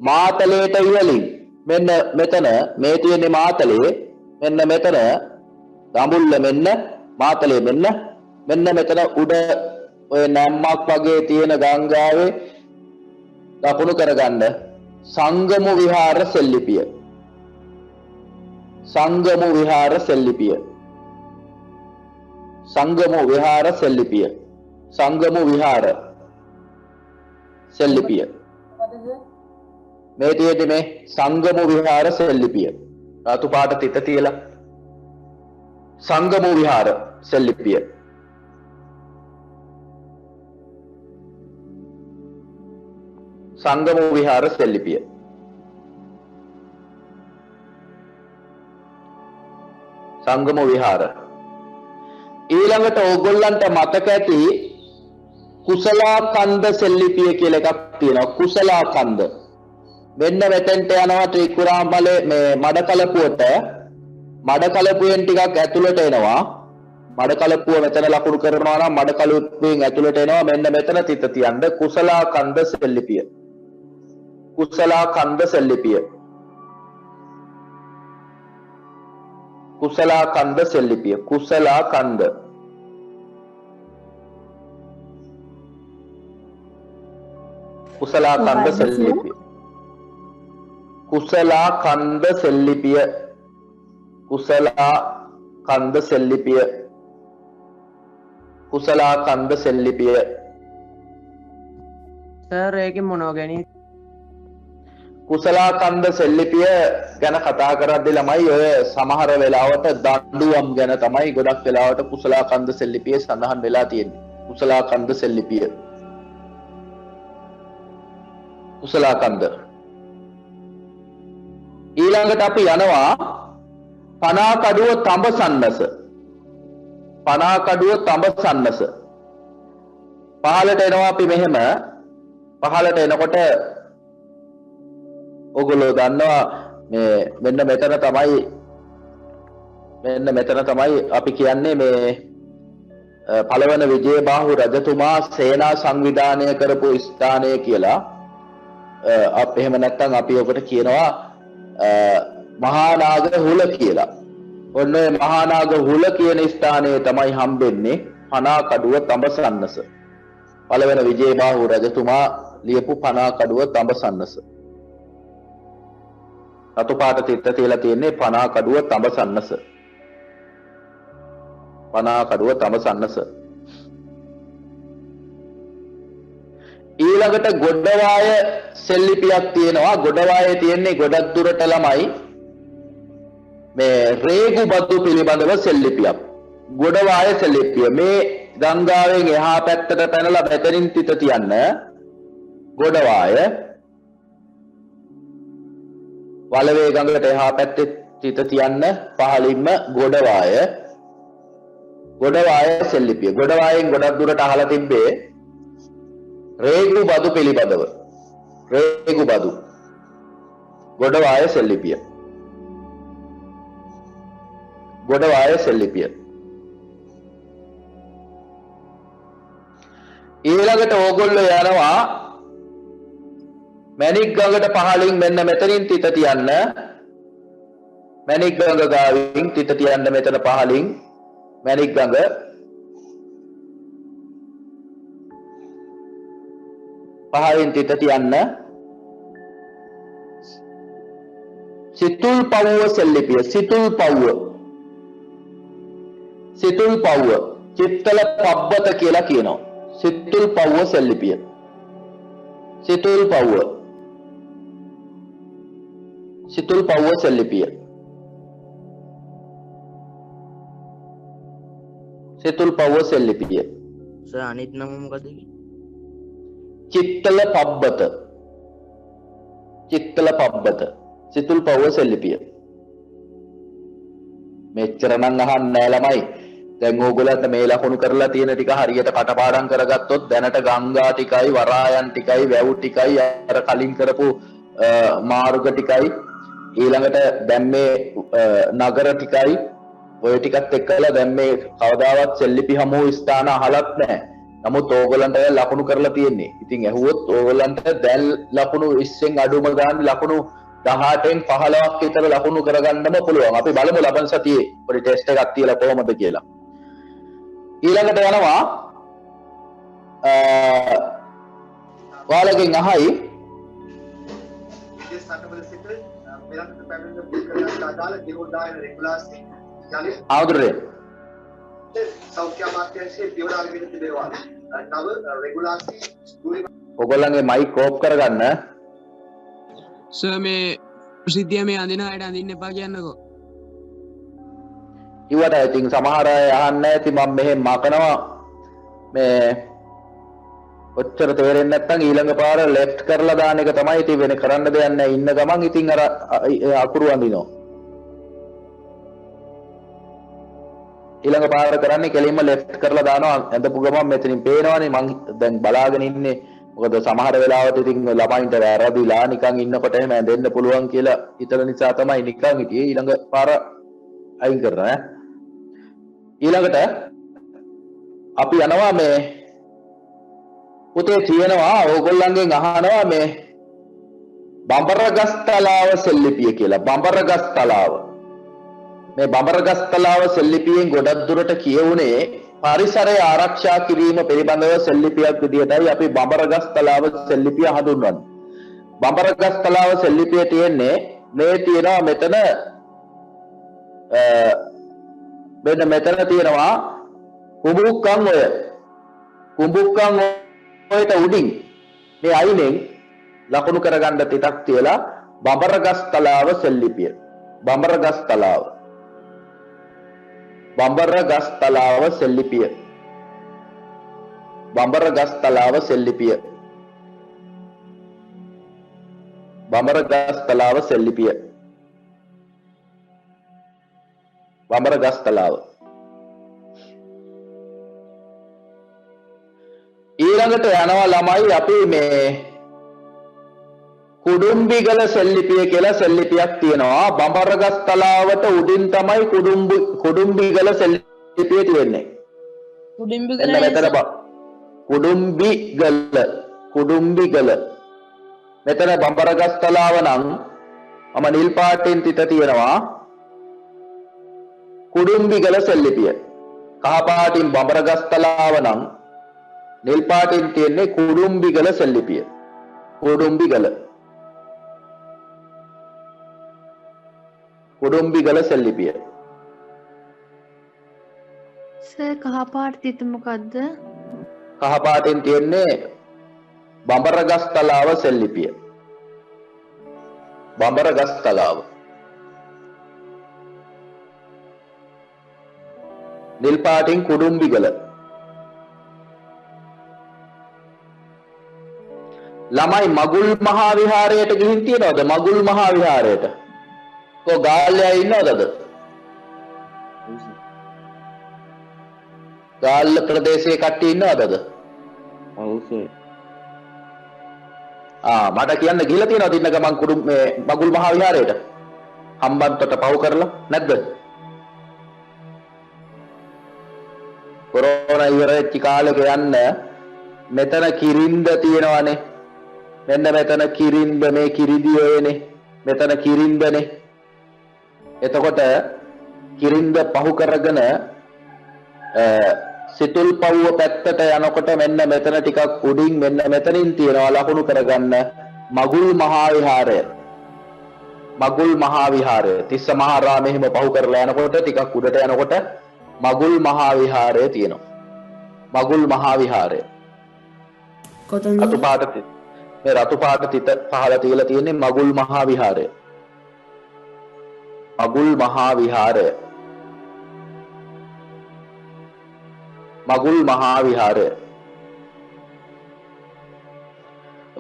මාතලේට ඉහළින් මෙන්න මෙතන මේ තියෙන්නේ මාතලේ. මෙන්න මෙතන දඹුල්ල මෙන්න මාතලේ මෙන්න මෙතන උඩ ඔය නැම්මක් වගේ තියෙන ගංගාවේ දකුණු කරගන්න සංගමු විහාර සෙල්ලිපිය. සංගමු විහාර සෙල්ලිපිය. සංගමු විහාර සෙල්ලිපිය. සංගමු විහාර සෙල්ලිපිය. මේ තියෙන්නේ මේ සංගමු විහාර සෙල්ලිපිය. රතු පාට තිත තියලා සංගමු විහාර සෙල්ලිපිය. සංගමු විහාර සෙල්ලිපිය. සංගමු විහාර. ඊළඟට ඕගොල්ලන්ට මතක ඇති කුසලා කන්ද සෙල්ලිපිය කියලා එකක් තියෙනවා. කුසලා කන්ද. මෙන්න මෙතෙන්ට යනවා ත්‍රිකුරාමලේ මේ මඩකලපුවට මඩකලපුවෙන් ටිකක් ඇතුළට එනවා මඩකලපුව මෙතන ලකුණු කරනවා නම් මඩකලපුවෙන් ඇතුළට එනවා මෙන්න මෙතන තිත තියන්න කුසලා කන්ද සෙල්ලිපිය කුසලා කන්ද සෙල්ලිපිය කුසලා කන්ද සෙල්ලිපිය කුසලා කන්ද කුසලා කන්ද සෙල්ලිපිය කුසලා කන්ද සෙල්ලිපිය කුසලා කන්ද සෙල්ලිපිය කුසලා කන්ද සෙල්ලිපිය සර් ඒකෙන් මොනව ගැනීම කුසලා කන්ද සෙල්ලිපිය ගැන කතා කරද්දී ළමයි ඔය සමහර වෙලාවට දඬුවම් ගැන තමයි ගොඩක් වෙලාවට කුසලා කන්ද සෙල්ලිපිය සඳහන් වෙලා තියෙන්නේ කුසලා කන්ද සෙල්ලිපිය කුසලා කන්ද ඊළඟට අපි යනවා පනාකඩුව තඹ සන්නස පනාකඩුව තඹ සන්නස පහළට එනවා අපි මෙහෙම පහළට එනකොට ඔගොල්ලෝ දන්නවා මේ මෙන්න මෙතන තමයි අපි කියන්නේ මේ පළවන විජයබාහු රජතුමා සේනා සංවිධානය කරපු ස්ථානය කියලා අප එහෙම නැත්නම් අපි ඔකට කියනවා මහානාග හුල කියලා. ඔන්න ඔය මහානාග හුල කියන ස්ථානයේ තමයි හම්බෙන්නේ පනාකඩුව තඹසන්නස. පළවෙනි විජයබාහු රජතුමා ලියපු පනාකඩුව තඹසන්නස. රතු පාට තිත්ත තියලා තියෙන්නේ පනාකඩුව තඹසන්නස. පනාකඩුව තඹසන්නස. ඊළඟට ගොඩවාය සෙල්ලිපියක් තියෙනවා. ගොඩවායේ තියෙන්නේ ගොඩක් දුරට ළමයි මේ රේගු බද්දු පිළිබඳව සෙල්ලිපියක්. ගොඩවාය සෙල්ලිපිය මේ ගංගාවෙන් එහා පැත්තට පැනලා මෙතනින් තිත තියන්න ගොඩවාය වලවේ ගඟට එහා පැත්තේ තිත තියන්න පහළින්ම ගොඩවාය සෙල්ලිපිය. ගොඩවායෙන් ගොඩක් දුරට අහලා තිබ්බේ රේගු බදු පිළිබඳව. රේගු බදු ගොඩවාය සෙල්ලිපිය. ගොඩවාය සෙල්ලිපිය. ඊළඟට ඕගොල්ලෝ යනවා මැණික් ගඟට පහළින් මෙන්න මෙතනින් තිත තියන්න. මැණික් ගඟ ගාවින් තිත තියන්න මෙතන පහළින් මැණික් ගඟ. පහළින් තිත තියන්න. සිතුල් පව්ව සෙල්ලිපිය. සිතුල් පව්ව. සිතුල් පව්ව. චිත්තල පබ්බත කියලා කියනවා. සිතුල් පව්ව සෙල්ලිපිය. සිතුල් පව්ව. සිතුල් පව්ව සෙල්ලිපිය. සිතුල් පව්ව සෙල්ලිපිය. සර් අනිත් නම මොකද? චිත්තල පබ්බත. චිත්තල පබ්බත. සිතුල් පව්ව සෙල්ලිපිය. මෙච්චර නම් අහන්නේ නැහැ ළමයි. දැන් ඕගොල්ලන්ට මේ ලකුණු කරලා තියෙන ටික හරියට කටපාඩම් කරගත්තොත් දැනට ගංගා ටිකයි වරායන් ටිකයි වැව් ටිකයි අර කලින් කරපු මාර්ග ටිකයි ඊළඟට දැන් මේ නගර ටිකයි ඔය ටිකත් එක්කලා දැන් මේ කවදාවත් සෙල්ලිපි හමු ස්ථාන අහලත් නැහැ. නමුත් ඕගොල්ලන්ට ලකුණු කරලා තියෙන්නේ. ඉතින් ඇහුවොත් ඕගොල්ලන්ට දැන් ලකුණු 20න් අඩුම ගන්න ලකුණු 18න් 15ක් විතර ලකුණු කරගන්නම පුළුවන්. අපි බලමු ලබන සතියේ පොඩි ටෙස්ට් එකක් තියලා කොහොමද කියලා. ඊළඟට යනවා ඔයාලගෙන් අහයි ආවුදුරේ සෞඛ්‍ය අමාත්‍යාංශයේ පියවර අරගෙන තිබෙනවා. නව රෙගුලාසි ඔයගොල්ලන්ගේ මයික් ඕෆ් කරගන්න. සර් මේ ප්‍රසිද්ධිය මේ අඳින අයට අඳින්න එපා කියන්නකෝ. ඉවට ඉතින් සමහර අය අහන්නේ නැති මම මෙහෙම මකනවා මේ ඔච්චර තේරෙන්නේ නැත්නම් ඊළඟ පාර ලෙෆ්ට් කරලා දාන එක තමයි ඉතින් වෙන කරන්න දෙයක් නැහැ. ඉන්න ගමන් ඉතින් අර අකුරු අඳිනවා. ඊළඟ පාර කරන්නේ කෙලින්ම ලෙෆ්ට් කරලා දානවා. ඇඳපු ගමන් මෙතනින් පේනවනේ මං දැන් බලාගෙන ඉන්නේ මොකද සමහර වෙලාවට ඉතින් ළමයින්ට වැරදිලා නිකන් ඉන්නකොට එහෙම ඇඳෙන්න පුළුවන් කියලා හිතන නිසා තමයි නිකන් හිටියේ. ඊළඟ පාර අයින් කරනවා ඈ. ඊළඟට අපි යනවා මේ පුතේ තියෙනවා ඕගොල්ලන්ගෙන් අහනවා මේ බඹරගස් තලාව සෙල්ලිපිය කියලා. බඹරගස් තලාව. මේ බඹරගස් තලාව සෙල්ලිපියෙන් ගොඩක් දුරට කියවුනේ පරිසරය ආරක්ෂා කිරීම පිළිබඳව සෙල්ලිපියක් විදිහටයි අපි බඹරගස් තලාව සෙල්ලිපිය හඳුන්වන්නේ. බඹරගස් තලාව සෙල්ලිපිය තියෙන්නේ මේ තියෙනවා මෙතන මෙන්න මෙතන තියෙනවා කුඹුක්කන් ඔය. කුඹුක්කන් ඔයට උඩින් මේ අයිනෙන් ලකුණු කරගන්න තිතක් තියලා බඹරගස් තලාව සෙල්ලිපිය. බඹරගස් තලාව. බඹරගස් තලාව සෙල්ලිපිය. බඹරගස් තලාව සෙල්ලිපිය. බඹරගස් තලාව සෙල්ලිපිය. බඹරගස් තලාව. ඊළඟට යනවා ළමයි අපි මේ කුඩුම්බිගල සෙල්ලිපිය කියලා සෙල්ලිපියක් තියෙනවා. බඹරගස් තලාවට උඩින් තමයි කුඩුම්බිගල සෙල්ලිපිය තියෙන්නේ. කුඩුම්බිගල මෙතන බඹරගස් තලාව නම් මම නිල් පාටින් තිත තියෙනවා. කුඩුම්බිගල සෙල්ලිපිය. කහ පාටින් බඹරගස් තලාව නම් නිල් පාටින් තියෙන්නේ කුඩුම්බිගල සෙල්ලිපිය. කුඩුම්බිගල. කුඩුම්බිගල සෙල්ලිපිය. සර් කහ පාට තිත මොකද්ද? කහ පාටින් තියෙන්නේ බඹරගස් තලාව සෙල්ලිපිය. බඹරගස් තලාව. නිල් පාටින් කුඩුම්බිගල. ළමයි මගුල් මහා විහාරයට ගිහින් තියනවද? මගුල් මහා විහාරයට. කො ගාල්ලයා ඉන්නවද? ගාල්ල ප්‍රදේශයේ කට්ටිය ඉන්නවද? ඔව් සර්. මට කියන්න ගිහලා තියනවද ඉන්න ගමන් මේ මගුල් මහා විහාරයට? හම්බන්තොට පහු කරලා නැද්ද? කොරෝනා ඉවර වෙච්ච කාලෙක යන්න මෙතන කිරින්ද තියෙනවනේ. මෙන්න මෙතන කිරින්ද මේ කිරිදි ඔයනේ. මෙතන කිරින්දනේ. එතකොට කිරින්ද පහු කරගෙන සිතුල් පවුව පැත්තට යනකොට මෙන්න මෙතන ටිකක් උඩින් මෙන්න මෙතනින් තියනවා ලකුණු කරගන්න මගුල් මහා විහාරය. මගුල් මහා විහාරය. තිස්ස මහාරාමයේ හිම පහු කරලා යනකොට ටිකක් උඩට යනකොට මගුල් මහා විහාරය තියෙනවා. මගුල් මහා විහාරය. කොතනද? රතු පාට මේ රතු පාට තිත පහළ තියලා තියෙන්නේ මගුල් මහා විහාරය. මගුල් මහා විහාරය. මගුල් මහා විහාරය.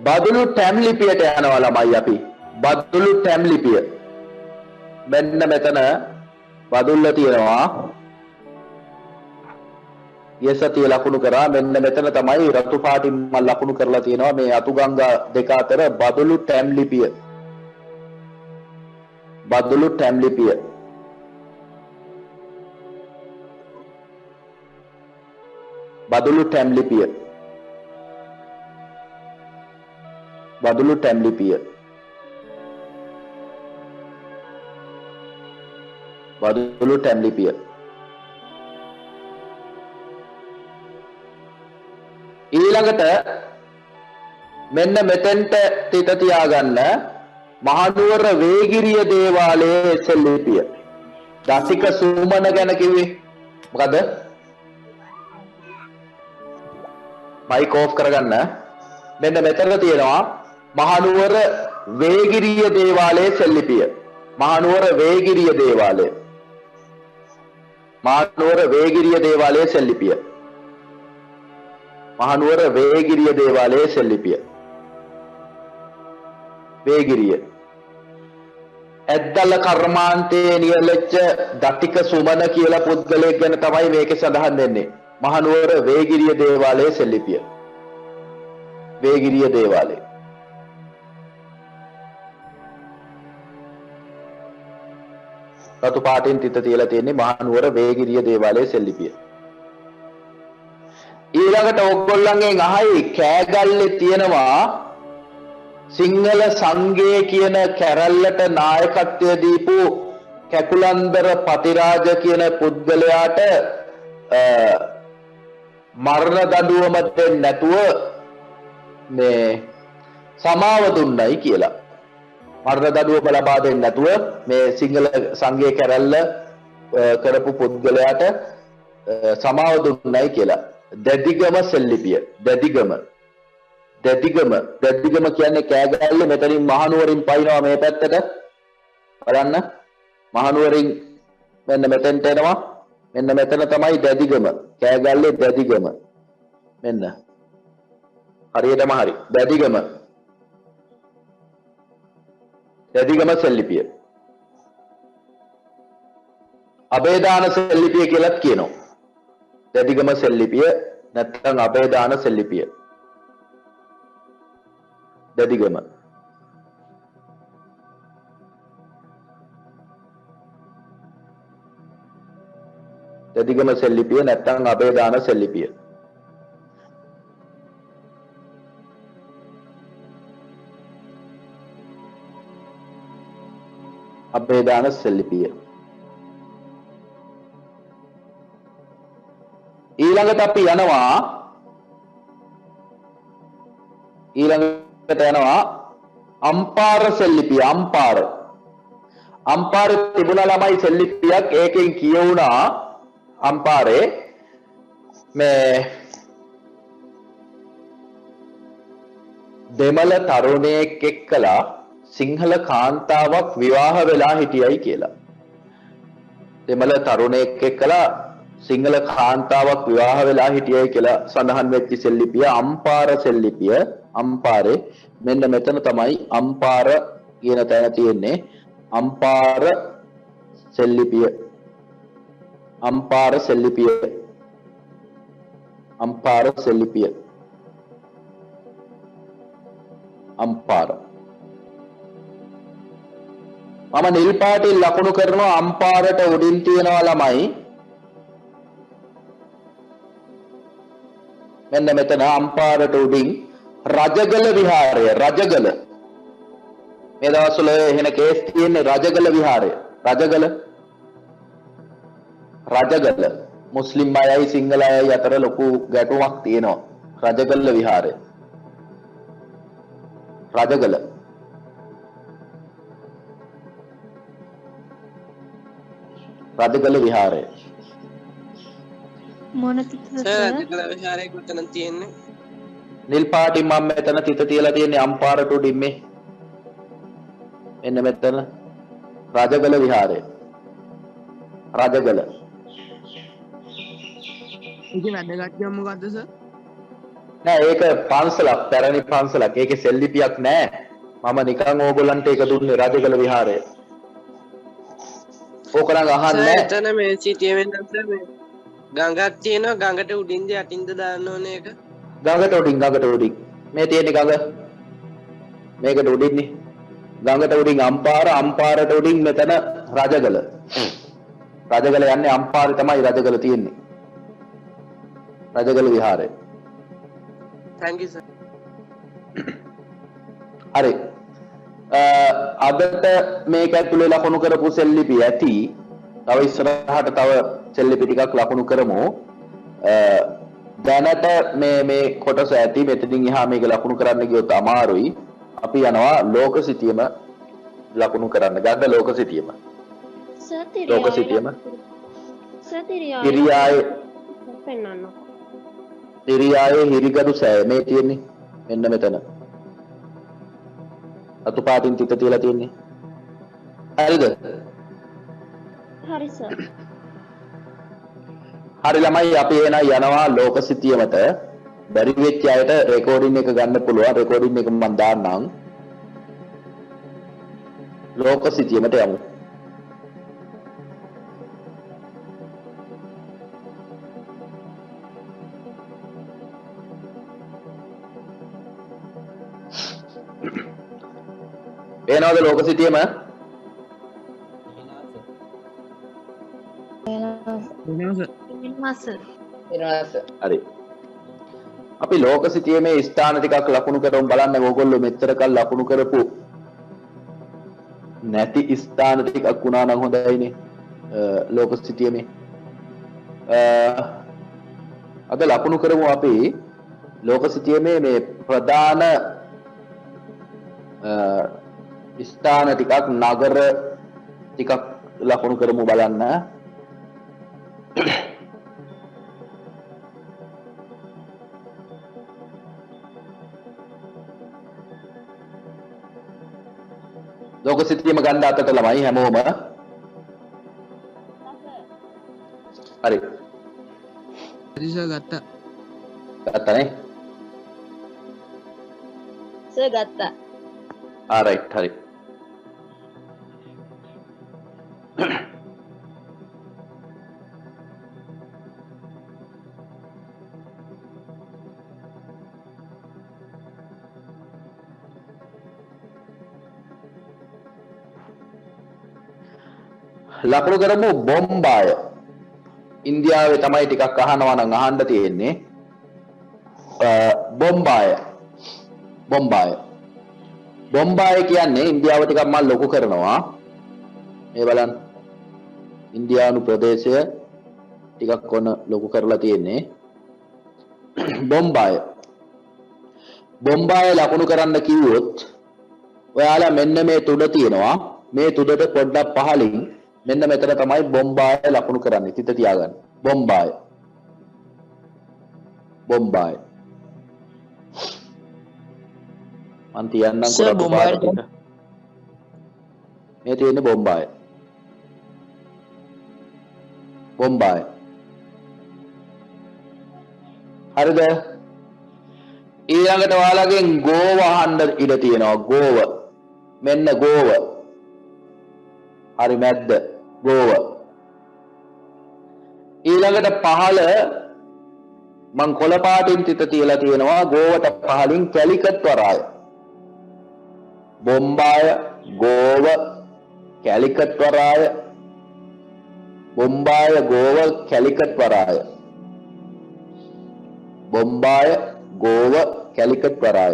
බදුලු ටැම් ලිපියට යනවා ළමයි අපි. බදුලු ටැම් ලිපිය. මෙන්න මෙතන බදුල්ල තියෙනවා. යසතිය ලකුණු කරා මෙන්න මෙතන තමයි රතු පාටින් මම ලකුණු කරලා තියෙනවා මේ අතුගංගා දෙක අතර බදුලු ටැම් ලිපිය. බදුලු ටැම් ලිපිය. බදුලු ටැම් ලිපිය. බදුලු ටැම් ලිපිය. බදුලු ටැම් ලිපිය. ඊළඟට මෙන්න මෙතෙන්ට තිත තියාගන්න මහනුවර වේගිරිය දේවාලයේ සෙල්ලිපිය. දසික සූමන ගැන කිව්වේ මොකද? මයික් ඕෆ් කරගන්න. මෙන්න මෙතන තියෙනවා මහනුවර වේගිරිය දේවාලයේ සෙල්ලිපිය. මහනුවර වේගිරිය දේවාලය. මහනුවර වේගිරිය දේවාලයේ සෙල්ලිපිය. මහනුවර වේගිරිය දේවාලයේ සෙල්ලිපිය. වේගිරිය. ඇද්දල කර්මාන්තයේ නියැලෙච්ච දටික සුමන කියලා පුද්ගලයෙක් ගැන තමයි මේකේ සඳහන් වෙන්නේ. මහනුවර වේගිරිය දේවාලයේ සෙල්ලිපිය. වේගිරිය දේවාලය. රතු පාටින් තිත තියලා තියෙන්නේ මහනුවර වේගිරිය දේවාලයේ සෙල්ලිපිය. ඊළඟට ඔයගොල්ලන්ගෙන් අහයි කෑගල්ලේ තියෙනවා සිංහල සංඝය කියන කැරල්ලට නායකත්වය දීපු කැකුලන්දර පතිරාජ කියන පුද්ගලයාට මරණ දඬුවම දෙන්නේ නැතුව මේ සමාව දුන්නයි කියලා. මරණ දඬුවම ලබා දෙන්නේ නැතුව මේ සිංහල සංඝය කැරල්ල කරපු පුද්ගලයාට සමාව දුන්නයි කියලා. දැදිගම සෙල්ලිපිය. දැදිගම කියන්නේ කෑගල්ල මෙතනින් මහනුවරින් පයින්නවා මේ පැත්තට. බලන්න. මහනුවරින් මෙන්න මෙතෙන්ට එනවා. මෙන්න මෙතන තමයි දැදිගම. කෑගල්ලේ දැදිගම. මෙන්න. හරියටම හරි. දැදිගම සෙල්ලිපිය. අබේදාන සෙල්ලිපිය කියලාත් කියනවා. දැදිගම සෙල්ලිපිය නැත්නම් අබේදාන සෙල්ලිපිය. දැදිගම. දැදිගම සෙල්ලිපිය නැත්නම් අබේදාන සෙල්ලිපිය. අබේදාන සෙල්ලිපිය. ඊළඟට අපි යනවා අම්පාර සෙල්ලිපිය. අම්පාර තිබුණා ළමයි සෙල්ලිපියක් ඒකෙන් කියවුණා අම්පාරේ මේ දෙමළ තරුණයෙක් එක්කලා සිංහල කාන්තාවක් විවාහ වෙලා හිටියයි කියලා. දෙමළ තරුණයෙක් එක්කලා සිංහල කාන්තාවක් විවාහ වෙලා හිටියයි කියලා සඳහන් වෙච්ච සෙල්ලිපිය අම්පාර සෙල්ලිපිය. අම්පාරේ මෙන්න මෙතන තමයි අම්පාර කියන තැන තියෙන්නේ. අම්පාර සෙල්ලිපිය. අම්පාර සෙල්ලිපිය. අම්පාර සෙල්ලිපිය. අම්පාර. මම නිල් පාටින් ලකුණු කරනවා අම්පාරට උඩින් තියෙනවා ළමයි. මෙන්න මෙතන අම්පාරට උඩින් රජගල විහාරය. රජගල මේ දවස්වල එහෙන කේස් තියෙන්නේ රජගල විහාරය. රජගල මුස්ලිම් අයයි සිංහල අයයි අතර ලොකු ගැටුමක් තියෙනවා. රජගල විහාරය. රජගල විහාරය. මොන තිතද රජගල විහාරයේ කොතන තියෙන්නේ? නිල් පාටින් මම මෙතන තිත තියලා තියෙන්නේ අම්පාරට උඩින් මේ. මෙන්න මෙතන රජගල විහාරය. රජගල. ඒක වැදගත්කම මොකද්ද සර්? නෑ ඒක පන්සලක්, පැරණි පන්සලක්. ඒකේ සෙල්ලිපියක් නෑ. මම නිකන් ඕගොල්ලන්ට ඒක දුන්නේ රජගල විහාරය. ඕක නම් අහන්නේ නෑ. එතන මේ සිටියේ වෙනද මේ ගඟක් තියෙනවා. ගඟට උඩින්ද යටින්ද දාන්න ඕනේ ඒක? ගඟට උඩින්. මේ තියෙන්නේ ගඟ. මේකට උඩින්නේ. ගඟට උඩින් අම්පාරට උඩින් මෙතන රජගල. රජගල යන්නේ අම්පාරේ තමයි රජගල තියෙන්නේ. රජගල විහාරය. thank you sir. හරි. අදට මේක ඇතුලේ ලකුණු කරපු සෙල්ලිපි ඇති. තව ඉස්සරහට තව සෙල්ලිපි ටිකක් ලකුණු කරමු. දැනට මේ කොටස ඇති. මෙතනින් එහා මේක ලකුණු කරන්න ගියොත් අමාරුයි. අපි යනවා ලෝක සිතියම ලකුණු කරන්න. ගන්න ලෝක සිතියම. ලෝක සිතියම. හිරියායේ හිරිගඩු සෑය මේ තියෙන්නේ. මෙන්න මෙතන. අතු පාටින් තිත තියලා තියෙන්නේ. හරිද? හරි සර්. හරි ළමයි අපි එන යනවා ලෝක සිතියමට. බැරි වෙච්ච අයට රෙකෝඩින් එක ගන්න පුළුවන්. රෙකෝඩින් එක මම දාන්නම්. ලෝක සිතියමට යමු. පේනවද ලෝක සිටියම? හරි. අපි ලෝක සිටියමේ ස්ථාන ටිකක් ලකුණු කරමු බලන්න ඕගොල්ලෝ මෙච්චර කල් ලකුණු කරපු නැති ස්ථාන ටිකක් වුණා නම් හොඳයිනේ. ලෝක සිටියමේ අද ලකුණු කරමු අපි ලෝක සිටියමේ මේ ප්‍රධාන ස්ථාන ටිකක් නගර ටිකක් ලකුණු කරමු බලන්න. ලෝක සිටියම ගන්න අතට ළමයි හැමෝම. හරි. හරිසා ගත්තා. ගත්තනේ? සර් ගත්තා. රයිට් හරි. ලකුණු කරමු බොම්බාය. ඉන්දියාවේ තමයි ටිකක් අහනවා නම් අහන්න තියෙන්නේ. බොම්බාය. බොම්බාය. බොම්බාය කියන්නේ ඉන්දියාව ටිකක් මම ලොකු කරනවා. මේ බලන්න. ඉන්දියානු ප්‍රදේශය ටිකක් ඔන්න ලොකු කරලා තියෙන්නේ. බොම්බාය. බොම්බාය ලකුණු කරන්න කිව්වොත් ඔයාලා මෙන්න මේ තුඩ තියෙනවා. මේ තුඩට පොඩ්ඩක් පහලින් මෙන්න මෙතන තමයි බොම්බාය ලකුණු කරන්නේ. තිත තියාගන්න. බොම්බාය. බොම්බාය. මන් තියන්නම් කරපු පාඩට. මේ තියෙන්නේ බොම්බාය. බොම්බාය. හරිද? ඊළඟට ඔයාලගෙන් ගෝව අහන්න ඉඩ තියෙනවා. ගෝව. මෙන්න ගෝව. හරි මැද්ද ගෝව. ඊළඟට පහළ මං කොළ පාටින් තිත තියලා තියෙනවා ගෝවට පහළින් කැලිකට් වරාය. බොම්බාය, ගෝව, කැලිකට් වරාය. බොම්බාය, ගෝව, කැලිකට් වරාය. බොම්බාය, ගෝව, කැලිකට් වරාය.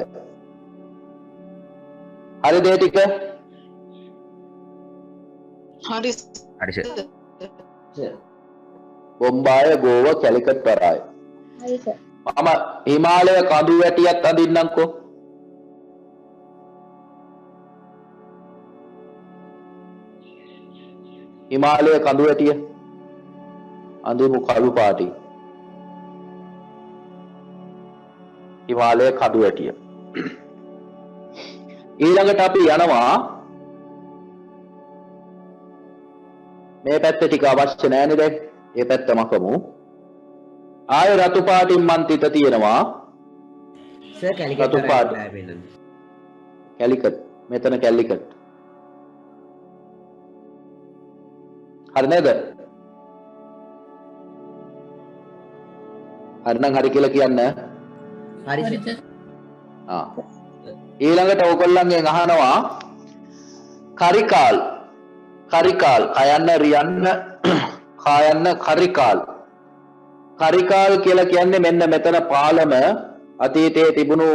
හරිද ඒ ටික? හරි බොම්බාය, ගෝව, කැලිකට් වරාය. හරි සර්. මම හිමාලය කඳු වැටියත් අඳින්නම්කෝ. හිමාලය කඳු වැටිය අඳිමු කළු පාටින්. හිමාලය කඳු වැටිය. ඊළඟට අපි යනවා මේ පැත්ත ටික අවශ්‍ය නැහැ නේද? මේ පැත්තම කමු. ආය රතු පාටින් මන් තිත තියෙනවා. සර් කැලිකට් රතු පාට. කැලිකට්. මෙතන කැලිකට්. හරි නේද? හරි නම් හරි කියලා කියන්න. හරි සර්. ඊළඟට ඔයගොල්ලන්ගෙන් අහනවා කරිකාල්. කරිකාල් කයන්න රියන්න කායන්න කරිකාල්. කරිකාල් කියලා කියන්නේ මෙන්න මෙතන පාලම අතීතයේ තිබුණු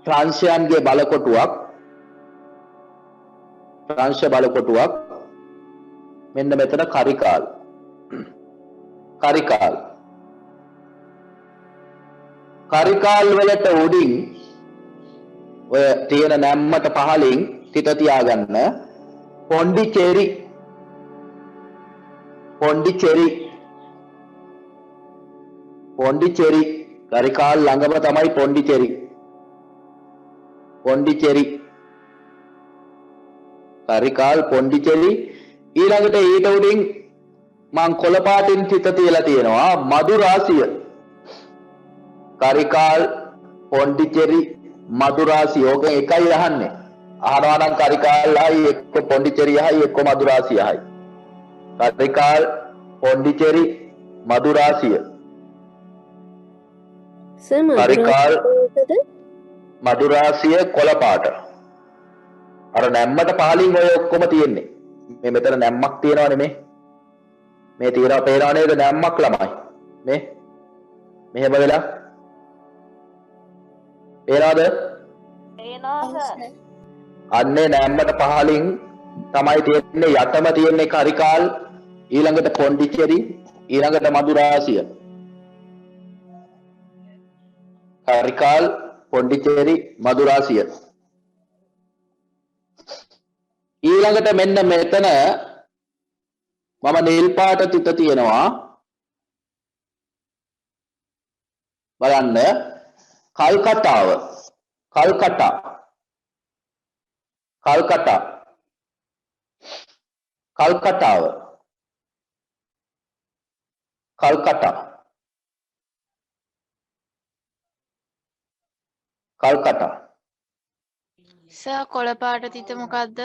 ෆ්‍රාන්සියන්ගේ බලකොටුවක්. ප්‍රංශ බලකොටුවක්. මෙන්න මෙතන කරිකාල්. කරිකාල්. කරිකාල් වලට උඩින් ඔය තියෙන නැම්මට පහලින් තිත තියාගන්න පොන්ඩිචේරි. පොන්ඩිචේරි. පොන්ඩිචේරි. කරිකාල් ළඟම තමයි පොන්ඩිචේරි. පොන්ඩිචේරි. කරිකාල් පොන්ඩිචේරි. ඊළඟට ඊට උඩින් මං කොළ පාටින් තිත තියලා තියෙනවා මදුරාසිය. කරිකාල් පොන්ඩිචේරි මදුරාසිය. ඕක එකයි අහන්නේ. අහනවා නම් කරිකාල් හයි එක්ක පොන්ඩිචේරි හයි එක්ක මදුරාසිය හයි. කරිකාල් පොන්ඩිචේරි මදුරාසිය. සර් කරිකාල් මధు රාශිය කොළ පාට. අර නැම්මට පහලින් ඔය ඔක්කොම තියෙන්නේ. මේ මෙතන නැම්මක් තියෙනවනේ මේ. මේ තියෙනවා පේනව නේද නැම්මක් ළමයි. මේ මෙහෙම වෙලා පේනවද? අන්නේ නැම්මට පහලින් තමයි තියෙන්නේ යටම තියෙන්නේ කරිකාල් ඊළඟට පොන්ඩිචෙරි ඊළඟට මధు රාශිය. කරිකාල් පොන්ඩිචේරි මధు රාශිය. ඊළඟට මෙන්න මෙතන මම නිල් පාට තිත තියෙනවා බලන්න කල්කටාව කල්කටා කල්කටා කල්කටාව කල්කටා කල්කටා සර් කොළ පාට තිත මොකද්ද?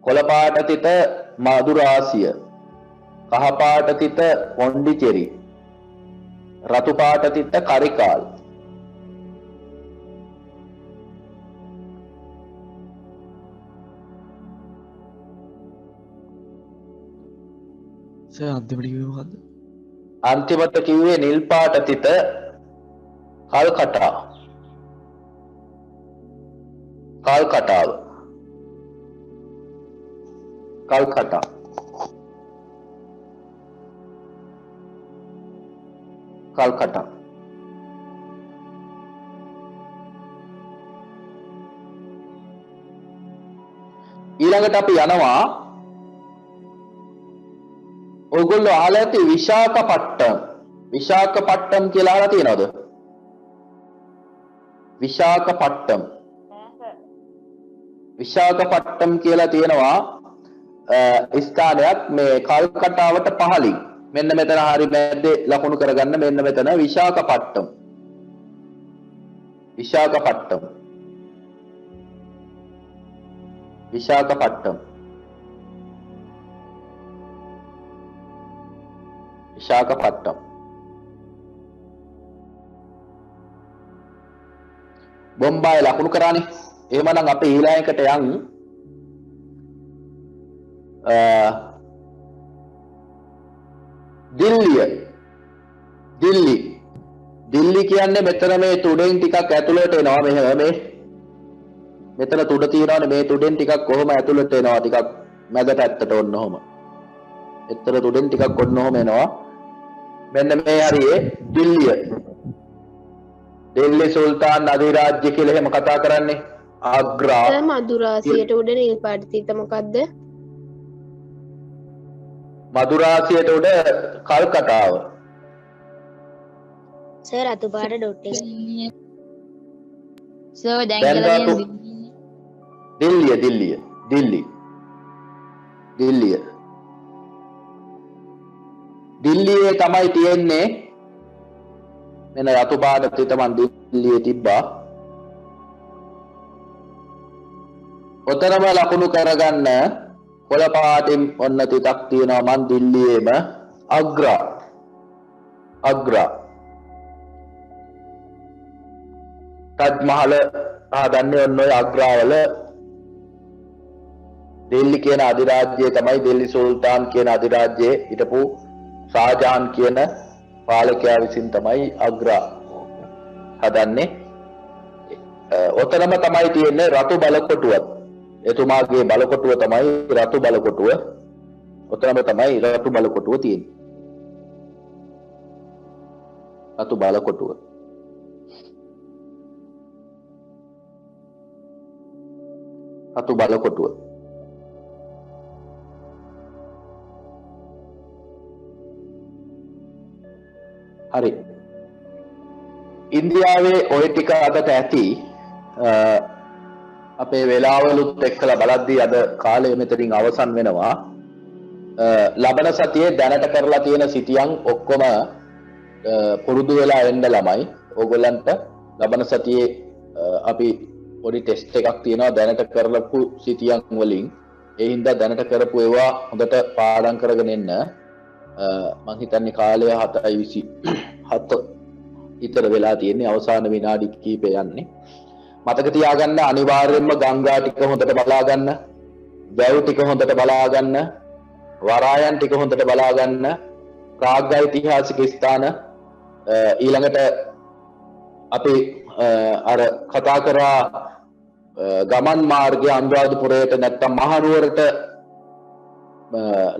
කොළ පාට තිත මధు රාශිය, කහ පාට තිත පොන්ඩිචෙරි, රතු පාට තිත කරිකාල්. සර් අන්තිමට කිව්වේ මොකද්ද? අන්තිමට කිව්වේ නිල් පාට තිත කල්කටා. කල්කටාව කල්කටා කල්කටා ඊළඟට අපි යනවා ඔයගොල්ලෝ අහලා ඇති විශාඛපට්ටම්. විශාඛපට්ටම් කියලා අහලා තියෙනවද? විශාඛපට්ටම් විශාඛපට්ටම් කියලා තියෙනවා ස්ථානයක් මේ කල්කටාවට පහළින්. මෙන්න මෙතන හරි මැද්දේ ලකුණු කරගන්න. මෙන්න මෙතන විශාඛපට්ටම්. විශාඛපට්ටම් විශාඛපට්ටම් විශාඛපට්ටම් බොම්බායි ලකුණු කරානේ. එහෙමනම් අපි ඊළඟට යන් දිල්ලිය. දිල්ලි කියන්නේ මෙතන මේ තුඩෙන් ටිකක් ඇතුළට එනවා. මෙහෙම මේ මෙතන තුඩ තියෙනවානේ. මේ තුඩෙන් ටිකක් කොහොම ඇතුළට එනවා. ටිකක් මැද පැත්තට ඔන්න ඔහම. එතන තුඩෙන් ටිකක් ඔන්න ඔහම එනවා. මෙන්න මේ හරියේ දිල්ලිය. දිල්ලි සුල්තාන් අධිරාජ්‍ය කියලා එහෙම කතා කරන්නේ. ආග්‍රා. මధు රාශියට උඩ නිල් පාට තිත මොකද්ද? මధు රාශියට උඩ කල්කටාව. සර් රතු පාට ඩොට් එක. සර් දැන් දැන් කියලා රතු දිල්ලියේ තමයි තියෙන්නේ. මෙන්න රතු පාට තිත මන් දිල්ලියේ තිබ්බා. ඔතනම ලකුණු කරගන්න කොළ පාටින් ඔන්න තිතක් තියෙනවා මන් දිල්ලියේම අග්‍රා තජ් මහල හදන්නේ ඔන්න ඔය අග්‍රාවල. දිල්ලි කියන අධිරාජ්‍යය තමයි දිල්ලි සුල්තාන් කියන අධිරාජ්‍යයේ හිටපු ෂාජහාන් කියන පාලකයා විසින් තමයි අග්‍රා හදන්නේ. ඔතනම තමයි තියෙන්නේ රතු බලකොටුවත්. එතුමාගේ බලකොටුව තමයි රතු බලකොටුව. ඔතනම තමයි රතු බලකොටුව තියෙන්නේ. රතු බලකොටුව. රතු බලකොටුව. හරි. ඉන්දියාවේ ওই ටික අදට ඇති. අපේ වෙලාවලුත් එක්කලා බලද්දී අද කාලය මෙතනින් අවසන් වෙනවා. ලබන සතියේ දැනට කරලා තියෙන සිටියන් ඔක්කොම පුරුදු වෙලා එන්න ළමයි. ඕගොල්ලන්ට ලබන සතියේ අපි පොඩි ටෙස්ට් එකක් තියෙනවා දැනට කරලපු සිටියන් වලින්. ඒ හින්දා දැනට කරපු ඒවා හොඳට පාඩම් කරගෙන එන්න. මං හිතන්නේ කාලය 7:27 විතර වෙලා තියෙන්නේ. අවසාන විනාඩි කිහිපය යන්නේ. මතක තියාගන්න අනිවාර්යයෙන්ම ගංගා ටික හොඳට බලා ගන්න, වැව් ටික හොඳට බලා ගන්න, වරායන් ටික හොඳට බලා ගන්න, ප්‍රාග් ඓතිහාසික ස්ථාන ඊළඟට අපි අර කතා කරා ගමන් මාර්ගය අනුරාධපුරයට නැත්තම් මහනුවරට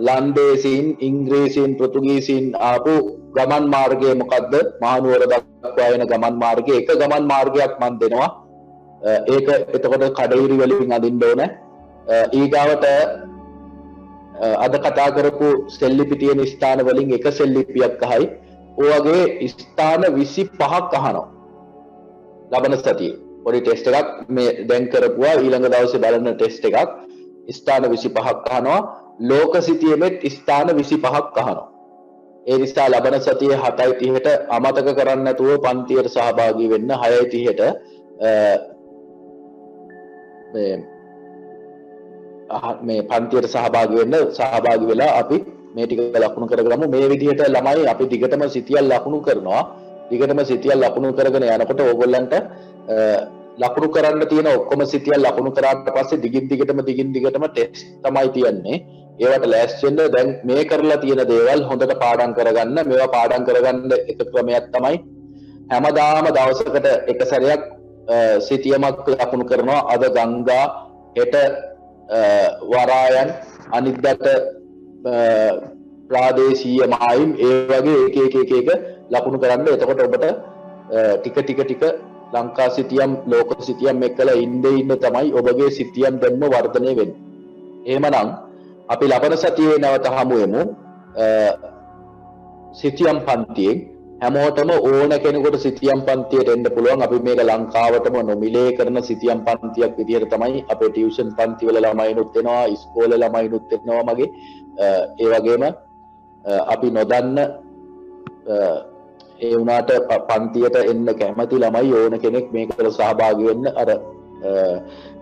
ලන්දේසීන් ඉංග්‍රීසීන් පෘතුගීසීන් ආපු ගමන් මාර්ගය මොකද්ද? මහනුවර දක්වා යන ගමන් මාර්ගය එක ගමන් මාර්ගයක් මන් දෙනවා. ඒක එතකොට කඩිරි වලින් අදින්න ඕන. ඊගාවට අද කතා කරපු සෙල්ලිපි තියෙන ස්ථාන වලින් එක සෙල්ලිපියක් අහයි. ඔය වගේ ස්ථාන 25ක් අහනවා. ලබන සතියේ පොඩි ටෙස්ට් එකක් මේ දැන් කරපුවා ඊළඟ දවසේ බලන ටෙස්ට් එකක් ස්ථාන 25ක් අහනවා. ලෝක සිතියෙමෙත් ස්ථාන 25ක් අහනවා. ඒ නිසා ලබන සතියේ 7:30ට අමතක කරන්නේ නැතුව පන්තියට සහභාගී වෙන්න. 6:30ට මේ පන්තියට සහභාගී වෙලා අපි මේ ටික ලකුණු කරගමු. මේ විදිහට ළමයි අපි දිගටම සිතියල් ලකුණු කරනවා. දිගටම සිතියල් ලකුණු කරගෙන යනකොට ඕගොල්ලන්ට ලකුණු කරන්න තියෙන ඔක්කොම සිතියල් ලකුණු කරාට පස්සේ දිගින් දිගටම ටෙස්ට් තමයි තියන්නේ. ඒවට ලෑස්ති වෙන්න. දැන් මේ කරලා තියෙන දේවල් හොඳට පාඩම් කරගන්න. මේවා පාඩම් කරගන්න එක ක්‍රමයක් තමයි හැමදාම දවසකට එක සැරයක් සිතියමක් ලකුණු කරනවා. අද ගංගා, හෙට වරායන්, අනිද්දාට ප්‍රාදේශීය මායිම්, ඒ වගේ එක ලකුණු කරන්න. එතකොට ඔබට ටික ලංකා සිතියම් ලෝක සිතියම් එක්කලා ඉන්න තමයි ඔබගේ සිතියම් දැන්ම වර්ධනය වෙන්නේ. එහෙමනම් අපි ලබන සතියේ නැවත හමු වෙමු. සිතියම් පන්තියෙන් හැමෝටම ඕන කෙනෙකුට සිතියම් පන්තියට එන්න පුළුවන්. අපි මේක ලංකාවටම නොමිලේ කරන සිතියම් පන්තියක් විදිහට තමයි අපේ ටියුෂන් පන්ති වල ළමයිනුත් එනවා, ඉස්කෝලේ ළමයිනුත් එනවා මගේ. ඒ වගේම අපි නොදන්න ඒ වුණාට පන්තියට එන්න කැමති ළමයි ඕන කෙනෙක් මේකට සහභාගී වෙන්න. අර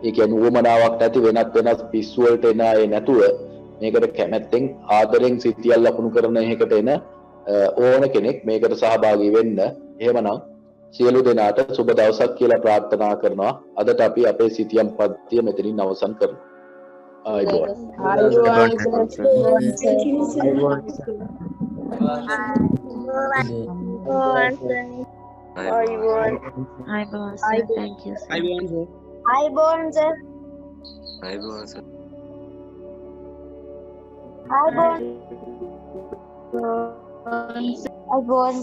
ඒ කියන්නේ උවමනාවක් නැති වෙනත් පිස්සු වලට එන අය නැතුව මේකට කැමැත්තෙන් ආදරෙන් සිතියල් ලකුණු කරන එකකට එන ඕන කෙනෙක් මේකට සහභාගී වෙන්න. එහෙමනම් සියලු දෙනාට සුබ දවසක් කියලා ප්‍රාර්ථනා කරනවා. අදට අපි අපේ සිතියම් පන්තිය මෙතනින් අවසන් කරනවා. ආයුබෝවන්. I born